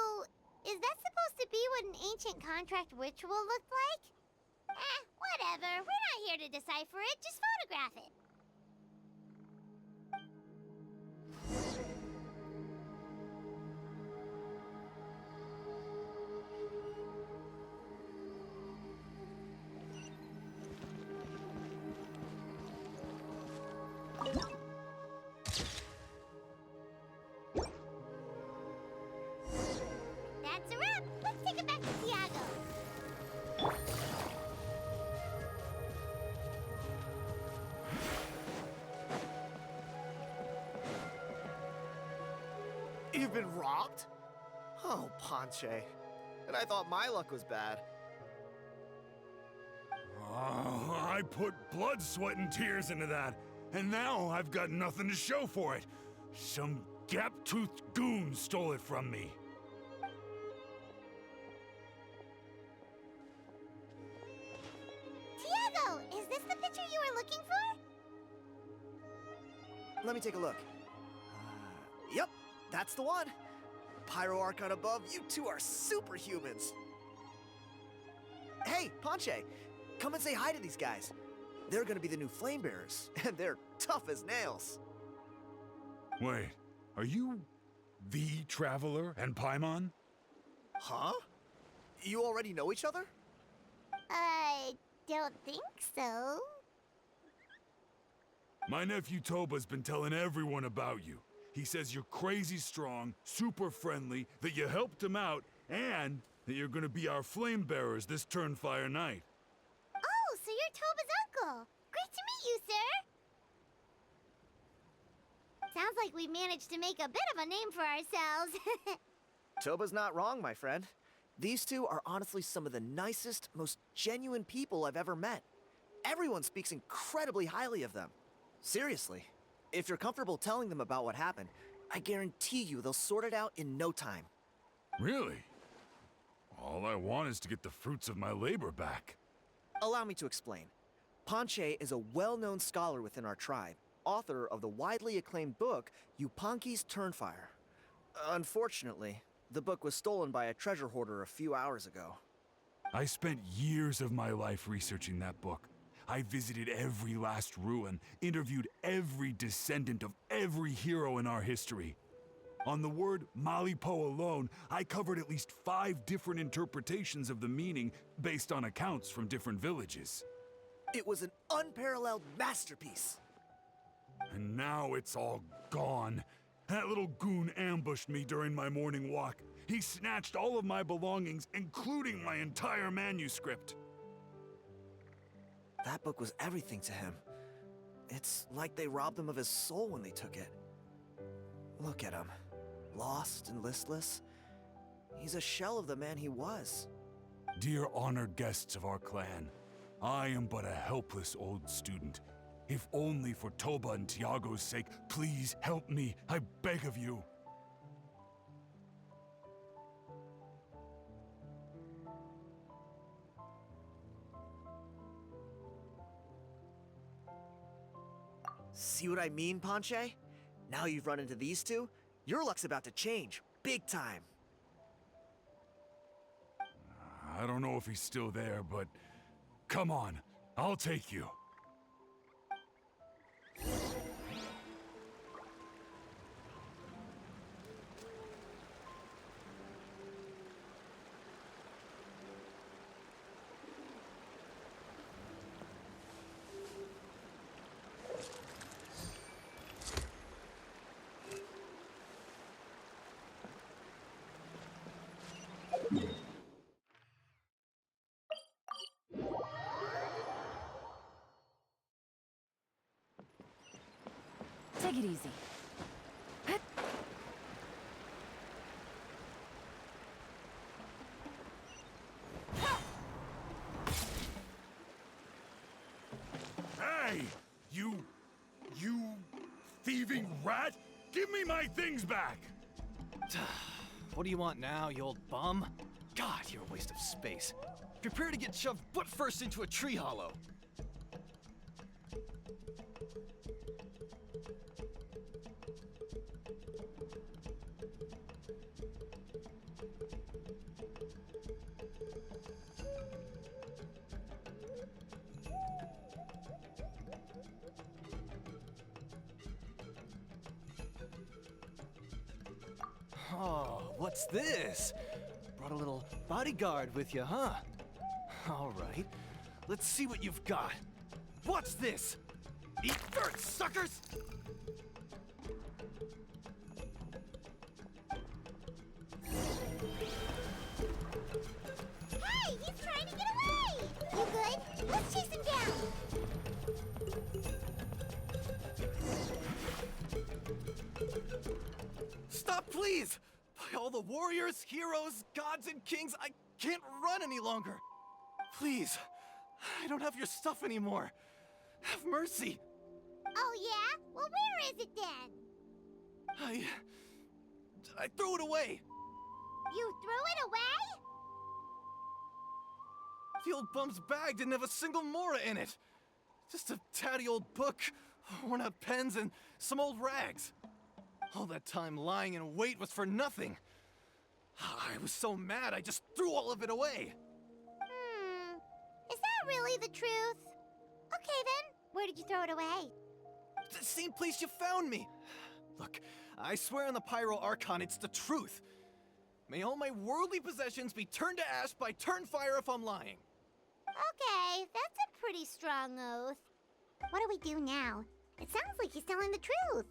is that supposed to be what an ancient contract ritual looked like? Whatever. We're not here to decipher it. Just photograph it. That's a wrap. Let's take it back to Tiago. You've been robbed? Oh, Ponche. And I thought my luck was bad. Oh, I put blood, sweat, and tears into that, and now I've got nothing to show for it. Some gap-toothed goon stole it from me. Tiago, is this the picture you were looking for? Let me take a look. Yep, that's the one. Pyro Archon above, you two are superhumans. Hey, Ponche, come and say hi to these guys. They're gonna be the new flame bearers, and they're tough as nails. Wait, are you the Traveler and Paimon? Huh? You already know each other? I don't think so. My nephew Toba's been telling everyone about you. He says you're crazy strong, super friendly, that you helped him out, and that you're gonna be our flame bearers this Turnfire night. Oh, so you're Toba's uncle. Great to meet you, sir. Sounds like we managed to make a bit of a name for ourselves. Toba's not wrong, my friend. These two are honestly some of the nicest, most genuine people I've ever met. Everyone speaks incredibly highly of them. Seriously. If you're comfortable telling them about what happened, I guarantee you they'll sort it out in no time. Really? All I want is to get the fruits of my labor back. Allow me to explain. Ponche is a well-known scholar within our tribe, author of the widely acclaimed book, Yupanqui's Turnfire. Unfortunately, the book was stolen by a treasure hoarder a few hours ago. I spent years of my life researching that book. I visited every last ruin, interviewed every descendant of every hero in our history. On the word Malipo alone, I covered at least 5 different interpretations of the meaning based on accounts from different villages. It was an unparalleled masterpiece. And now it's all gone. That little goon ambushed me during my morning walk. He snatched all of my belongings, including my entire manuscript. That book was everything to him. It's like they robbed him of his soul when they took it. Look at him. Lost and listless. He's a shell of the man he was. Dear honored guests of our clan, I am but a helpless old student. If only for Toba and Tiago's sake, please help me, I beg of you. See what I mean, Ponche? Now you've run into these two, your luck's about to change, big time. I don't know if he's still there, but come on, I'll take you. Take it easy. Hey! You thieving rat! Give me my things back! What do you want now, you old bum? God, you're a waste of space. Prepare to get shoved butt first into a tree hollow. Oh, what's this? Brought a little bodyguard with you, huh? All right, let's see what you've got. What's this? Eat dirt, suckers! Hey, he's trying to get away! You good? Let's chase him down! Stop, please! By all the warriors, heroes, gods, and kings, I can't run any longer. Please, I don't have your stuff anymore. Have mercy. Oh, yeah? Well, where is it then? I threw it away. You threw it away? The old bum's bag didn't have a single mora in it. Just a tatty old book, worn out pens, and some old rags. All that time lying in wait was for nothing. I was so mad, I just threw all of it away. Is that really the truth? Okay then, where did you throw it away? The same place you found me. Look, I swear on the Pyro Archon it's the truth. May all my worldly possessions be turned to ash by Turnfire if I'm lying. Okay, that's a pretty strong oath. What do we do now? It sounds like he's telling the truth.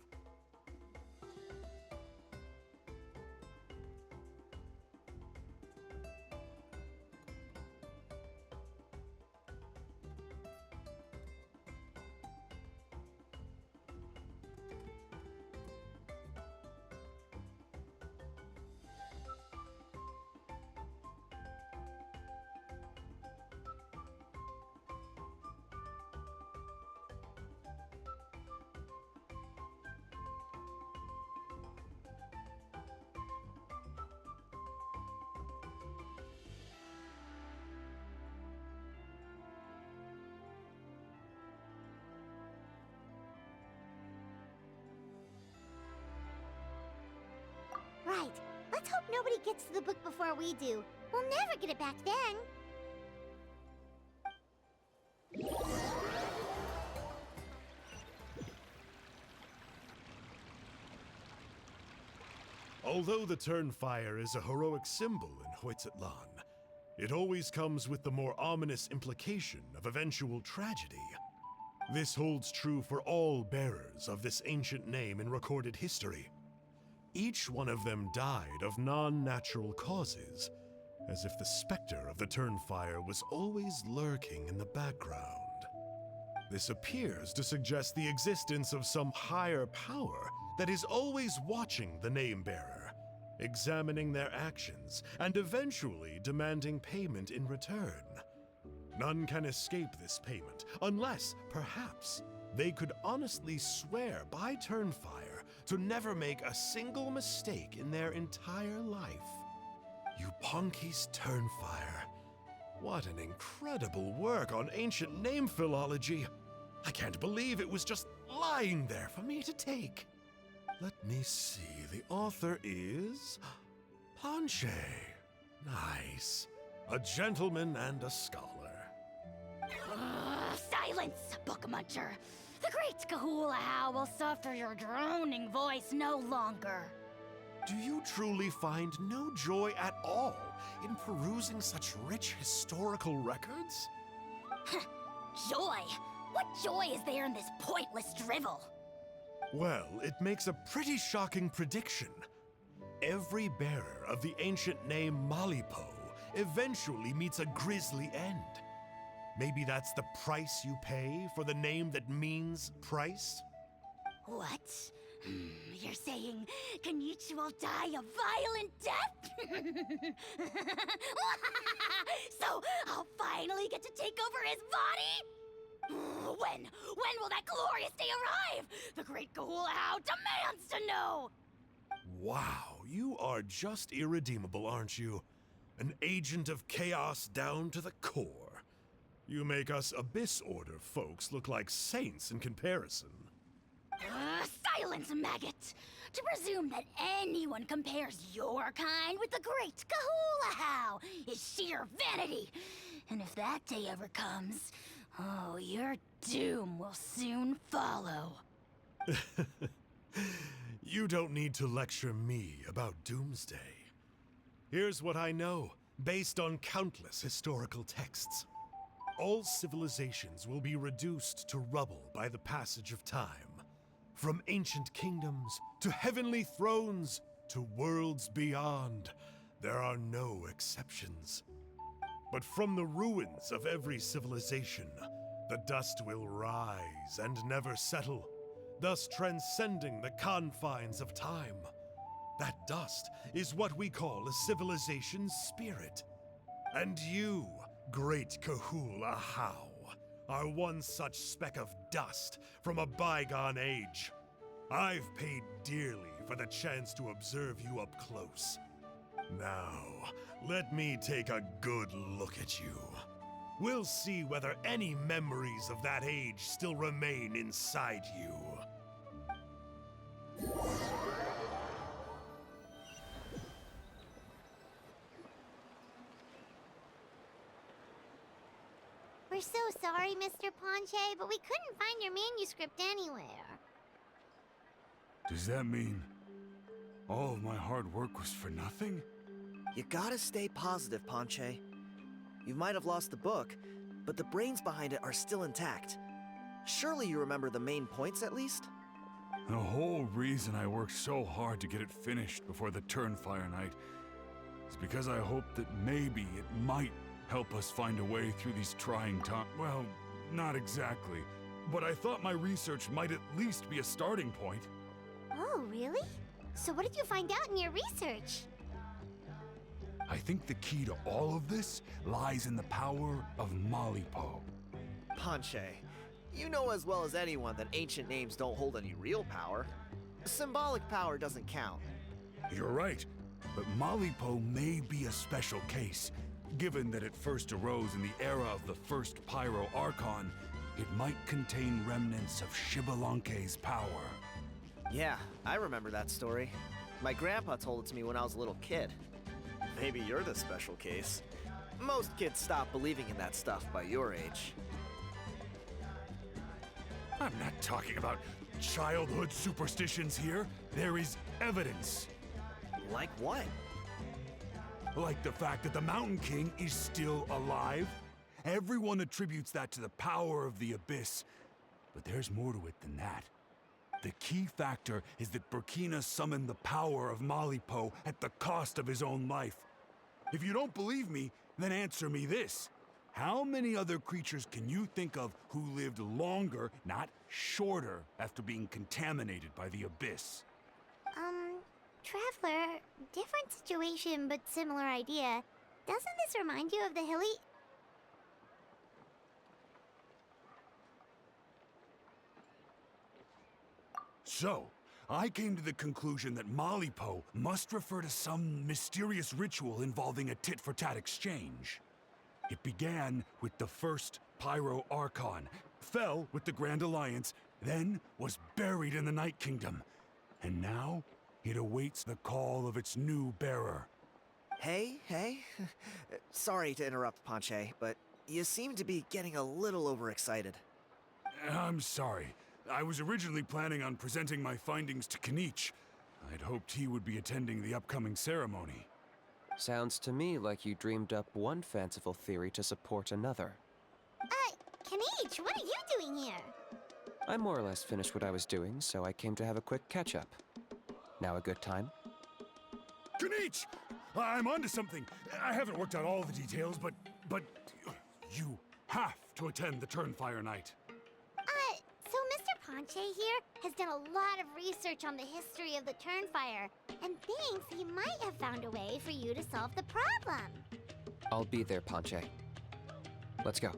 Right. Let's hope nobody gets to the book before we do. We'll never get it back then. Although the Turnfire is a heroic symbol in Huitzatlan, it always comes with the more ominous implication of eventual tragedy. This holds true for all bearers of this ancient name in recorded history. Each one of them died of non-natural causes, as if the specter of the Turnfire was always lurking in the background. This appears to suggest the existence of some higher power that is always watching the name-bearer, examining their actions, and eventually demanding payment in return. None can escape this payment, unless, perhaps, they could honestly swear by Turnfire to never make a single mistake in their entire life. Yupanqui's Turnfire. What an incredible work on ancient name philology. I can't believe it was just lying there for me to take. Let me see, the author is Panche. Nice. A gentleman and a scholar. Silence, book muncher. The great Kahulaha will suffer your droning voice no longer. Do you truly find no joy at all in perusing such rich historical records? Joy? What joy is there in this pointless drivel? Well, it makes a pretty shocking prediction. Every bearer of the ancient name Malipo eventually meets a grisly end. Maybe that's the price you pay for the name that means price? What? You're saying Kenichi will die a violent death? So I'll finally get to take over his body? When? When will that glorious day arrive? The great Kahula demands to know! Wow, you are just irredeemable, aren't you? An agent of chaos down to the core. You make us Abyss Order folks look like saints in comparison. Silence, maggot! To presume that anyone compares your kind with the great Kahula is sheer vanity. And if that day ever comes, oh, your doom will soon follow. You don't need to lecture me about Doomsday. Here's what I know, based on countless historical texts. All civilizations will be reduced to rubble by the passage of time. From ancient kingdoms, to heavenly thrones, to worlds beyond, there are no exceptions. But from the ruins of every civilization, the dust will rise and never settle, thus transcending the confines of time. That dust is what we call a civilization's spirit. And you, great Kahula How, are one such speck of dust from a bygone age. I've paid dearly for the chance to observe you up close. Now, let me take a good look at you. We'll see whether any memories of that age still remain inside you. We're so sorry, Mr. Ponche, but we couldn't find your manuscript anywhere. Does that mean all of my hard work was for nothing? You gotta stay positive, Ponche. You might have lost the book, but the brains behind it are still intact. Surely you remember the main points at least? The whole reason I worked so hard to get it finished before the Turnfire night is because I hoped that maybe it might help us find a way through these trying times. Well, not exactly, but I thought my research might at least be a starting point. Oh, really? So what did you find out in your research? I think the key to all of this lies in the power of Malipo. Ponche, you know as well as anyone that ancient names don't hold any real power. Symbolic power doesn't count. You're right, but Malipo may be a special case. Given that it first arose in the era of the first Pyro Archon, it might contain remnants of Xbalanque's power. Yeah, I remember that story. My grandpa told it to me when I was a little kid. Maybe you're the special case. Most kids stop believing in that stuff by your age. I'm not talking about childhood superstitions here. There is evidence. Like what? Like the fact that the Mountain King is still alive. Everyone attributes that to the power of the Abyss. But there's more to it than that. The key factor is that Burkina summoned the power of Malipo at the cost of his own life. If you don't believe me, then answer me this. How many other creatures can you think of who lived longer, not shorter, after being contaminated by the Abyss? Traveler, different situation but similar idea. Doesn't this remind you of the hilly... So, I came to the conclusion that Malipo must refer to some mysterious ritual involving a tit-for-tat exchange. It began with the first Pyro Archon, fell with the Grand Alliance, then was buried in the Night Kingdom. And now, it awaits the call of its new bearer. Hey. Sorry to interrupt, Ponche, but you seem to be getting a little overexcited. I'm sorry. I was originally planning on presenting my findings to Kenichi. I'd hoped he would be attending the upcoming ceremony. Sounds to me like you dreamed up one fanciful theory to support another. Kenichi, what are you doing here? I more or less finished what I was doing, so I came to have a quick catch-up. Now a good time? Kenichi! I'm onto something. I haven't worked out all the details, but you have to attend the Turnfire night. So Mr. Ponche here has done a lot of research on the history of the Turnfire, and thinks he might have found a way for you to solve the problem. I'll be there, Ponche. Let's go.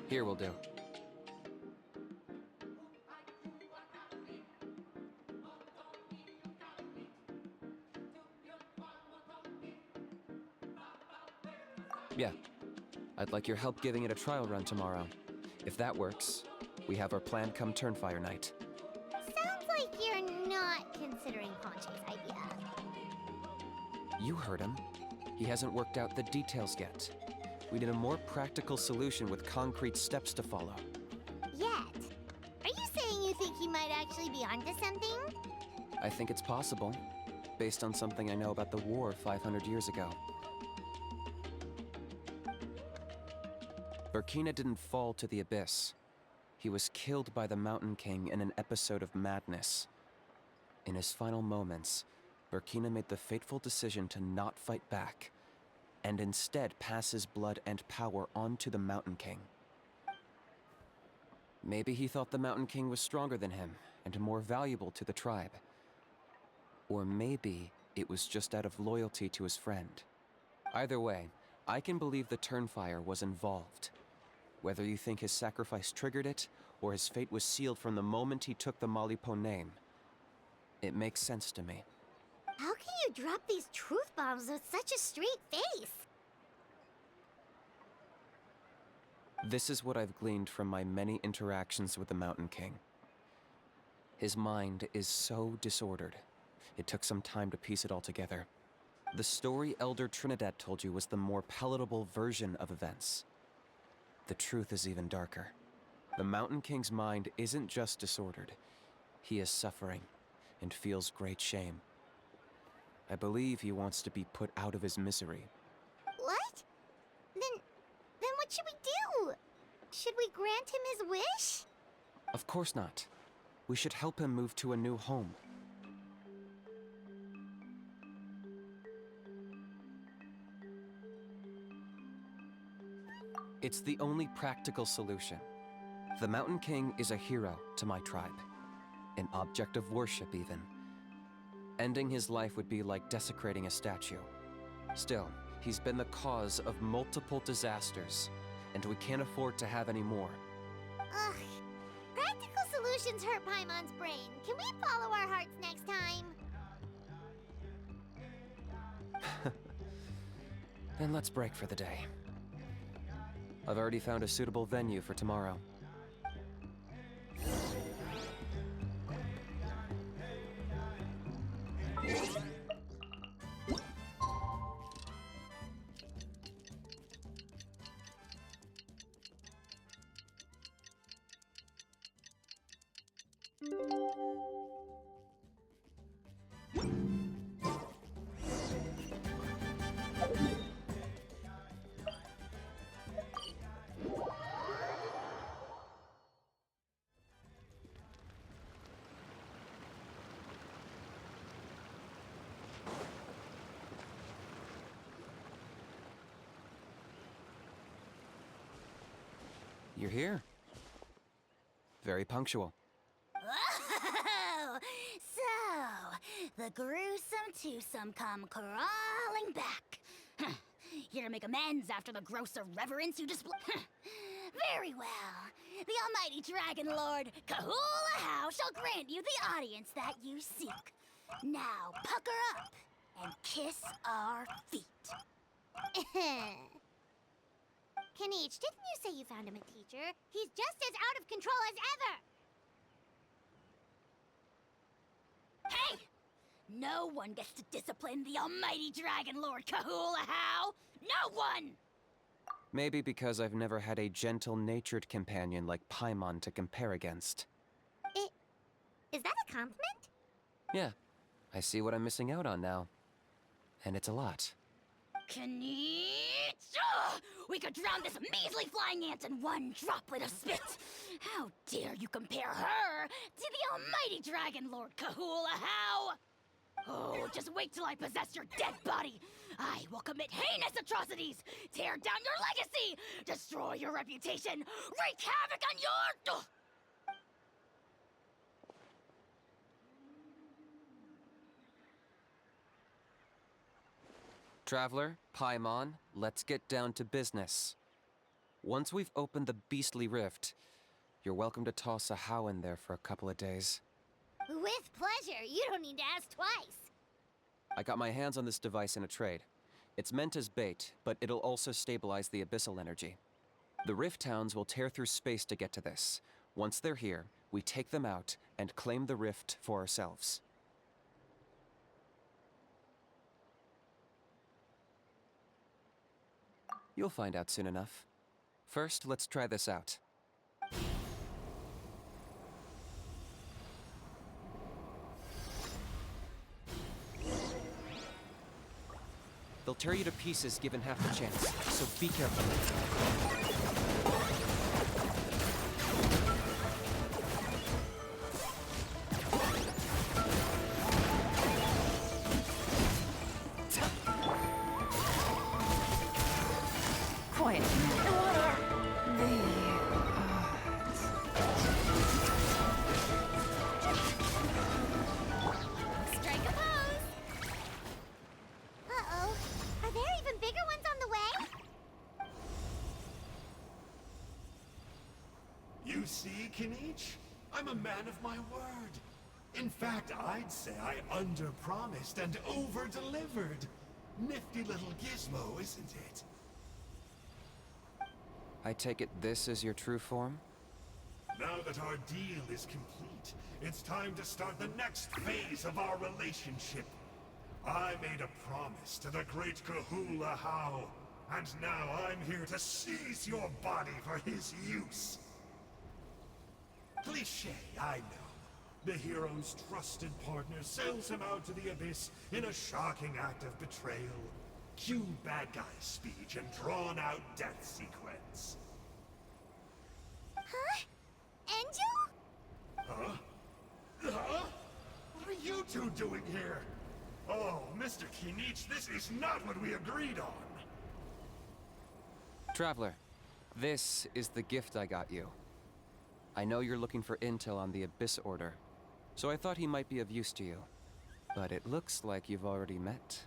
Here will do. Yeah. I'd like your help giving it a trial run tomorrow. If that works, we have our plan come Turnfire night. Sounds like you're not considering Ponche's idea. You heard him. He hasn't worked out the details yet. We need a more practical solution with concrete steps to follow. Yet. Are you saying you think he might actually be onto something? I think it's possible, based on something I know about the war 500 years ago. Burkina didn't fall to the abyss. He was killed by the Mountain King in an episode of madness. In his final moments, Burkina made the fateful decision to not fight back, and instead pass his blood and power on to the Mountain King. Maybe he thought the Mountain King was stronger than him, and more valuable to the tribe. Or maybe it was just out of loyalty to his friend. Either way, I can believe the Turnfire was involved. Whether you think his sacrifice triggered it, or his fate was sealed from the moment he took the Malipo name, it makes sense to me. How can you drop these truth bombs with such a straight face? This is what I've gleaned from my many interactions with the Mountain King. His mind is so disordered. It took some time to piece it all together. The story Elder Trinidad told you was the more palatable version of events. The truth is even darker. The Mountain King's mind isn't just disordered. He is suffering and feels great shame. I believe he wants to be put out of his misery. What? Then what should we do? Should we grant him his wish? Of course not. We should help him move to a new home. It's the only practical solution. The Mountain King is a hero to my tribe. An object of worship, even. Ending his life would be like desecrating a statue. Still, he's been the cause of multiple disasters, and we can't afford to have any more. Ugh. Practical solutions hurt Paimon's brain. Can we follow our hearts next time? Then let's break for the day. I've already found a suitable venue for tomorrow. You're here. Very punctual. Oh, so the gruesome twosome come crawling back. Here to make amends after the gross irreverence you display. Very well. The almighty Dragon Lord, Kahula How, shall grant you the audience that you seek. Now pucker up and kiss our feet. Kenichi, didn't you say you found him a teacher? He's just as out of control as ever! Hey! No one gets to discipline the almighty Dragon Lord Kahula How! No one! Maybe because I've never had a gentle-natured companion like Paimon to compare against. Is that a compliment? Yeah, I see what I'm missing out on now. And it's a lot. Knitch! Ugh! We could drown this measly flying ant in one droplet of spit! How dare you compare her to the almighty Dragon Lord Kahula-How! Oh, just wait till I possess your dead body! I will commit heinous atrocities! Tear down your legacy! Destroy your reputation! Wreak havoc on your... Ugh! Traveler, Paimon, let's get down to business. Once we've opened the beastly rift, you're welcome to toss a How in there for a couple of days. With pleasure. You don't need to ask twice. I got my hands on this device in a trade. It's meant as bait, but it'll also stabilize the abyssal energy. The rift towns will tear through space to get to this. Once they're here, we take them out and claim the rift for ourselves. You'll find out soon enough. First, let's try this out. They'll tear you to pieces given half the chance, so be careful. Quiet. What are the Strike a pose. Uh-oh. Are there even bigger ones on the way? You see, Kinich? I'm a man of my word. In fact, I'd say I under-promised and over-delivered. Nifty little gizmo, isn't it? I take it this is your true form? Now that our deal is complete, it's time to start the next phase of our relationship. I made a promise to the great Kahula-How, and now I'm here to seize your body for his use. Cliché, I know. The hero's trusted partner sells him out to the abyss in a shocking act of betrayal. Cue bad guy speech and drawn-out death sequence. Huh? Angel? Huh? Huh? What are you two doing here? Oh, Mr. Kinich, this is not what we agreed on. Traveler, this is the gift I got you. I know you're looking for intel on the Abyss Order, so I thought he might be of use to you. But it looks like you've already met.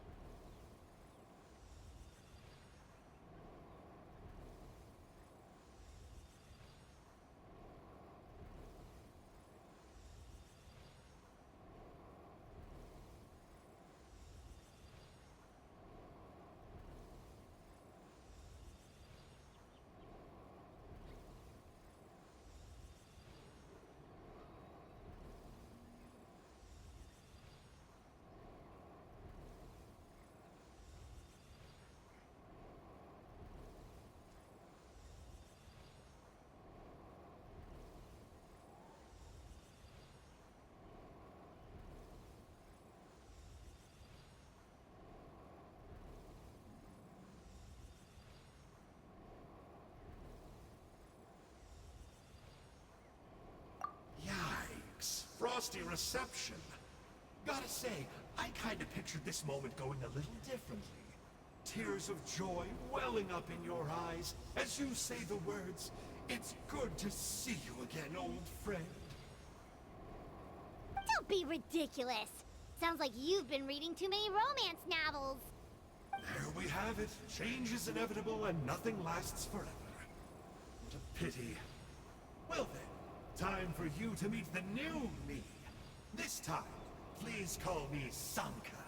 Yikes. Frosty reception. Gotta say, I kinda pictured this moment going a little differently. Tears of joy welling up in your eyes as you say the words, "It's good to see you again, old friend." Don't be ridiculous. Sounds like you've been reading too many romance novels. There we have it. Change is inevitable and nothing lasts forever. What a pity. Well then, time for you to meet the new me. This time, please call me Sanka.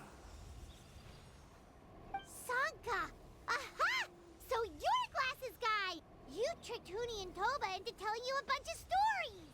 Sanka! Aha! So you're the glasses guy! You tricked Huni and Toba into telling you a bunch of stories!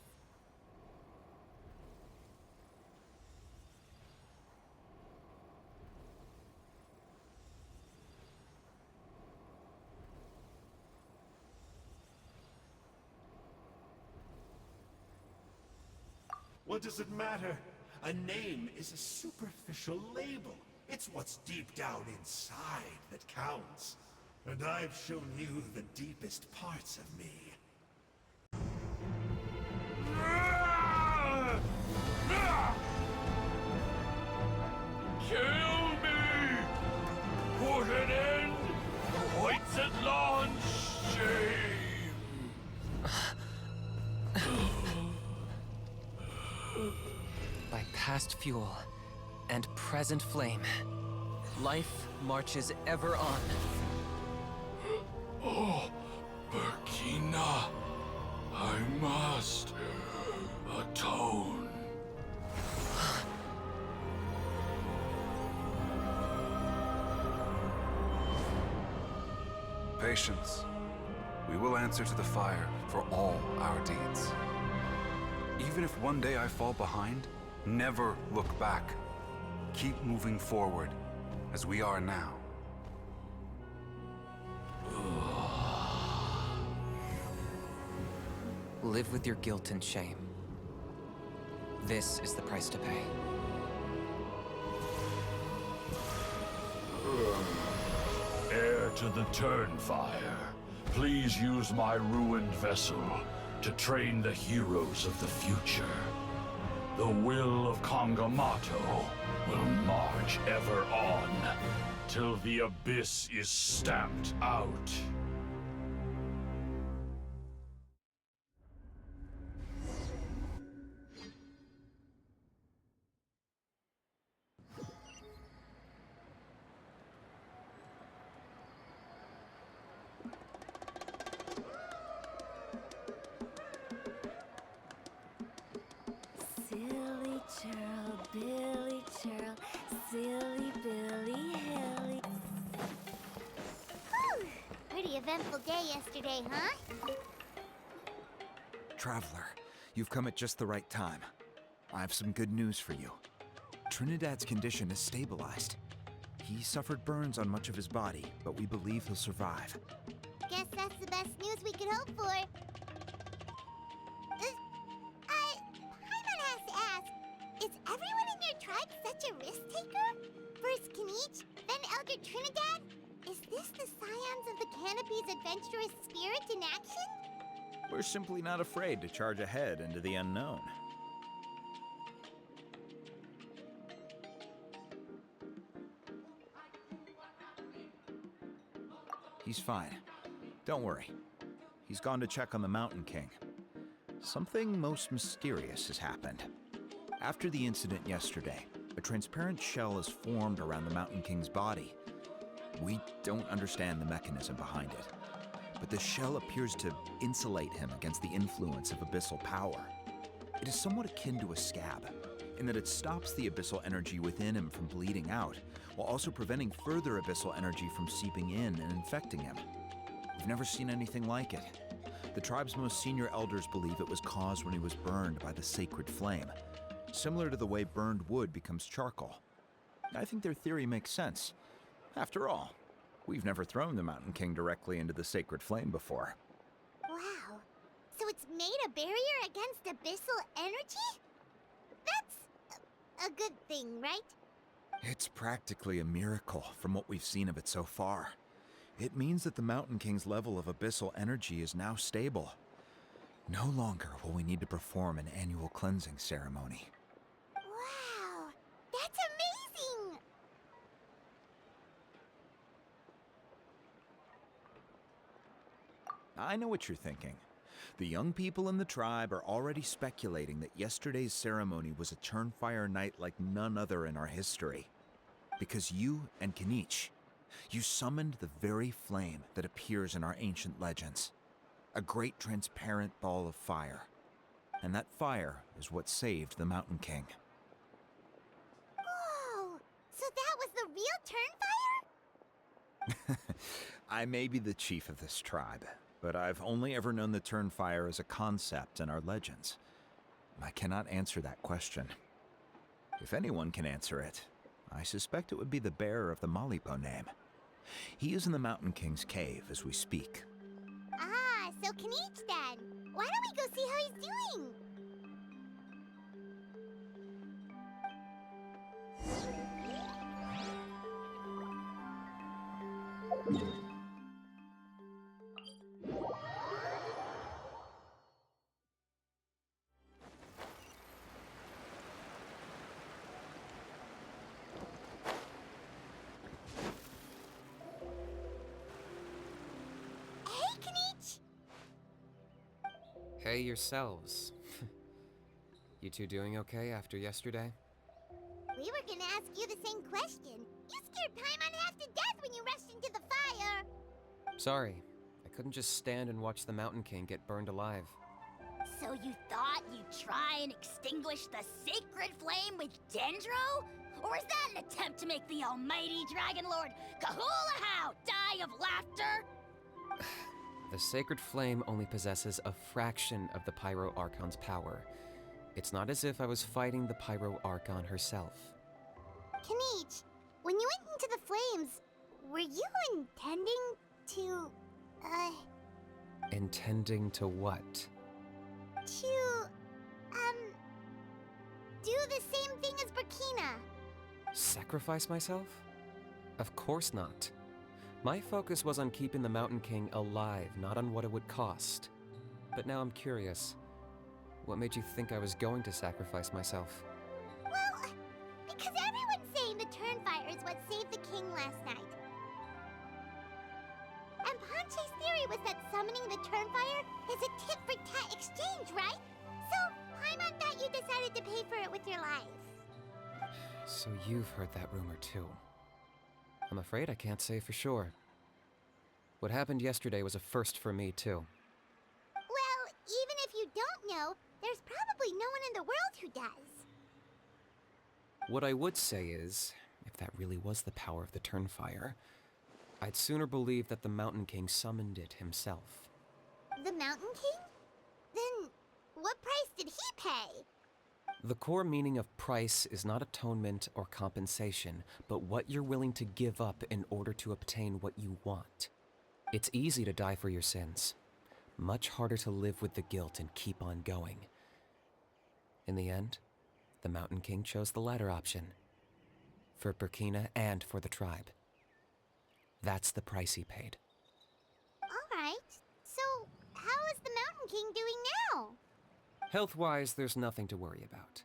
What does it matter? A name is a superficial label. It's what's deep down inside that counts. And I've shown you the deepest parts of me. Kill me! Put an end to White's at launch shame! By past fuel and present flame, life marches ever on. Oh, Burkina, I must atone. Patience. We will answer to the fire for all our deeds. Even if one day I fall behind, never look back. Keep moving forward, as we are now. Live with your guilt and shame. This is the price to pay. Heir to the Turnfire, please use my ruined vessel to train the heroes of the future. The will of Kangamato will march ever on, till the abyss is stamped out. Silly churl, Billy churl, silly Billy Hilly. Whew! Pretty eventful day yesterday, huh? Traveler, you've come at just the right time. I have some good news for you. Trinidad's condition is stabilized. He suffered burns on much of his body, but we believe he'll survive. Guess that's the best news we could hope for. Paimon has to ask, is everyone in your tribe such a risk-taker? First Kinich, then Elder Trinidad? Is this the scions of the Canopy's adventurous spirit in action? We're simply not afraid to charge ahead into the unknown. He's fine. Don't worry. He's gone to check on the Mountain King. Something most mysterious has happened. After the incident yesterday, a transparent shell is formed around the Mountain King's body. We don't understand the mechanism behind it, but the shell appears to insulate him against the influence of abyssal power. It is somewhat akin to a scab, in that it stops the abyssal energy within him from bleeding out, while also preventing further abyssal energy from seeping in and infecting him. We've never seen anything like it. The tribe's most senior elders believe it was caused when he was burned by the sacred flame, similar to the way burned wood becomes charcoal. I think their theory makes sense. After all, we've never thrown the Mountain King directly into the sacred flame before. Wow. So it's made a barrier against abyssal energy? That's a good thing, right? It's practically a miracle from what we've seen of it so far. It means that the Mountain King's level of abyssal energy is now stable. No longer will we need to perform an annual cleansing ceremony. Wow, that's amazing! I know what you're thinking. The young people in the tribe are already speculating that yesterday's ceremony was a Turnfire night like none other in our history. Because you and Kinich, you summoned the very flame that appears in our ancient legends. A great transparent ball of fire. And that fire is what saved the Mountain King. Whoa! So that was the real Turnfire? I may be the chief of this tribe, but I've only ever known the Turnfire as a concept in our legends. I cannot answer that question. If anyone can answer it, I suspect it would be the bearer of the Malipo name. He is in the Mountain King's cave as we speak. Ah, so Kinich then. Why don't we go see how he's doing? Hey, Kniech! Hey yourselves. You two doing okay after yesterday? We were gonna ask you the same question. You scared Paimon half to death when you rushed into the fire. Sorry, I couldn't just stand and watch the Mountain King get burned alive. So you thought you'd try and extinguish the sacred flame with Dendro? Or is that an attempt to make the almighty Dragon Lord Kahulahau die of laughter? The sacred flame only possesses a fraction of the Pyro Archon's power. It's not as if I was fighting the Pyro Archon herself. Kniech, when you went into the flames, were you intending to, Intending to what? do the same thing as Burkina? Sacrifice myself? Of course not. My focus was on keeping the Mountain King alive, not on what it would cost. But now I'm curious. What made you think I was going to sacrifice myself? Well, because everyone's saying the Turnfire is what saved the king last night. And Ponche's theory was that summoning the Turnfire is a tit-for-tat exchange, right? So, Paimon thought you decided to pay for it with your life. So you've heard that rumor too. I'm afraid I can't say for sure. What happened yesterday was a first for me too. Well, even if you don't know, there's probably no one in the world who does. What I would say is, if that really was the power of the Turnfire, I'd sooner believe that the Mountain King summoned it himself. The Mountain King? Then, what price did he pay? The core meaning of price is not atonement or compensation, but what you're willing to give up in order to obtain what you want. It's easy to die for your sins. Much harder to live with the guilt and keep on going. In the end, the Mountain King chose the latter option. For Burkina and for the tribe. That's the price he paid. Alright, so how is the Mountain King doing now? Health-wise, there's nothing to worry about.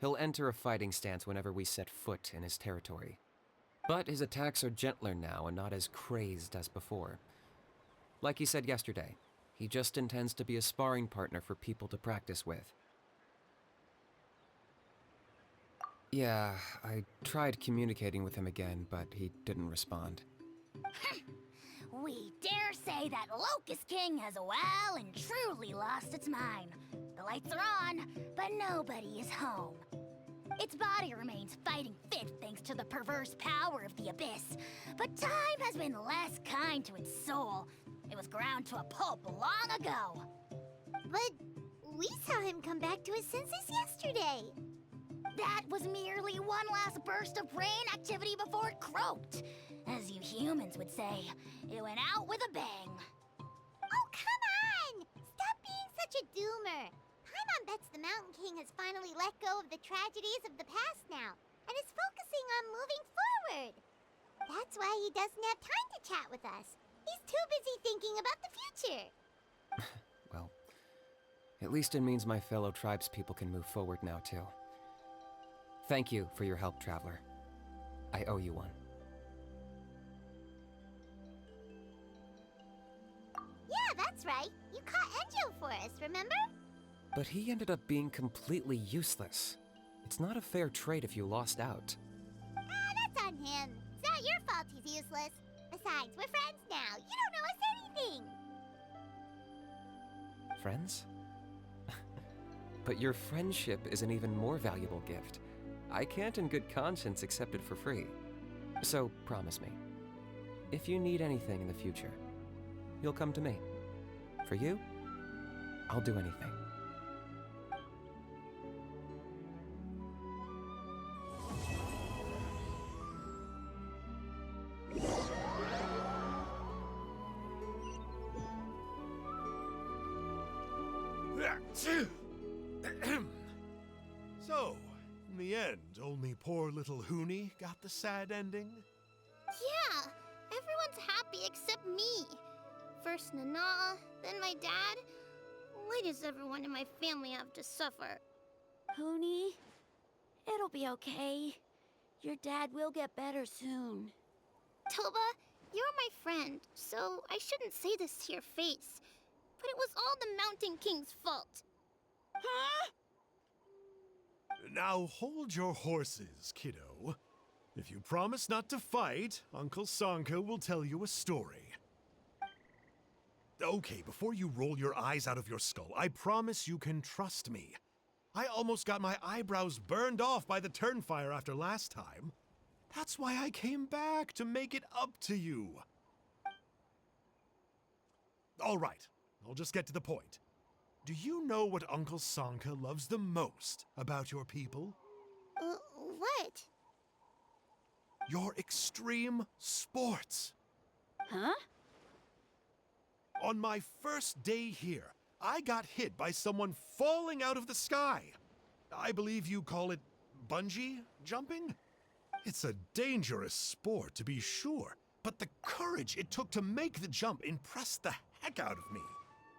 He'll enter a fighting stance whenever we set foot in his territory. But his attacks are gentler now and not as crazed as before. Like he said yesterday, he just intends to be a sparring partner for people to practice with. Yeah, I tried communicating with him again, but he didn't respond. We dare say that Locust King has well and truly lost its mind. The lights are on, but nobody is home. Its body remains fighting fit thanks to the perverse power of the Abyss, but time has been less kind to its soul. It was ground to a pulp long ago. But we saw him come back to his senses yesterday. That was merely one last burst of brain activity before it croaked. As you humans would say, it went out with a bang. Oh, come on! Stop being such a doomer. Paimon bets the Mountain King has finally let go of the tragedies of the past now, and is focusing on moving forward. That's why he doesn't have time to chat with us. He's too busy thinking about the future. Well, at least it means my fellow tribespeople can move forward now, too. Thank you for your help, Traveler. I owe you one. Yeah, that's right. You caught Enjo for us, remember? But he ended up being completely useless. It's not a fair trade if you lost out. That's on him. It's not your fault he's useless. Besides, we're friends now. You don't know us anything. Friends? But your friendship is an even more valuable gift. I can't in good conscience accept it for free. So, promise me, if you need anything in the future, you'll come to me. For you, I'll do anything. So, in the end, only poor little Huni got the sad ending? Yeah, Everyone's happy except me. First Nana, then my dad. Why does everyone in my family have to suffer? Hoonie, it'll be okay. Your dad will get better soon. Toba, you're my friend, so I shouldn't say this to your face. But it was all the Mountain King's fault. Huh? Now hold your horses, kiddo. If you promise not to fight, Uncle Sanka will tell you a story. Okay, before you roll your eyes out of your skull, I promise you can trust me. I almost got my eyebrows burned off by the Turnfire after last time. That's why I came back, to make it up to you. All right, I'll just get to the point. Do you know what Uncle Sanka loves the most about your people? What? Your extreme sports. Huh? On my first day here, I got hit by someone falling out of the sky. I believe you call it bungee jumping? It's a dangerous sport, to be sure, but the courage it took to make the jump impressed the heck out of me.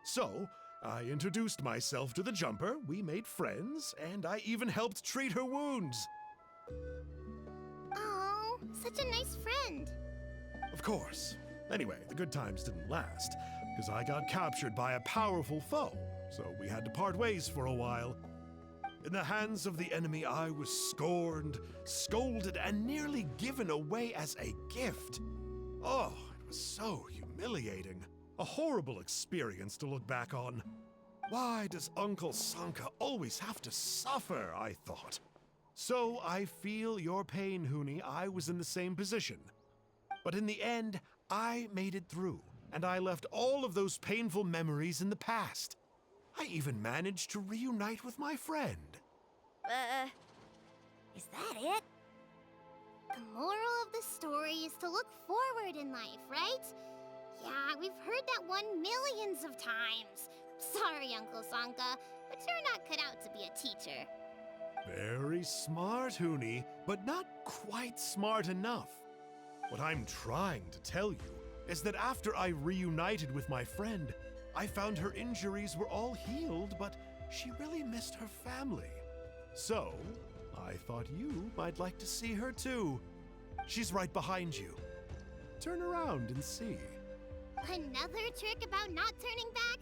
So, I introduced myself to the jumper, we made friends, and I even helped treat her wounds. Oh, such a nice friend. Of course. Anyway, the good times didn't last, because I got captured by a powerful foe, so we had to part ways for a while. In the hands of the enemy, I was scorned, scolded, and nearly given away as a gift. Oh, it was so humiliating. A horrible experience to look back on. Why does Uncle Sanka always have to suffer, I thought. So I feel your pain, Hoonie. I was in the same position. But in the end, I made it through, and I left all of those painful memories in the past. I even managed to reunite with my friend. Is that it? The moral of the story is to look forward in life, right? Yeah, we've heard that one millions of times. Sorry, Uncle Sanka, but you're not cut out to be a teacher. Very smart, Hoonie, but not quite smart enough. What I'm trying to tell you is that after I reunited with my friend, I found her injuries were all healed, but she really missed her family. So, I thought you might like to see her too. She's right behind you. Turn around and see. Another trick about not turning back?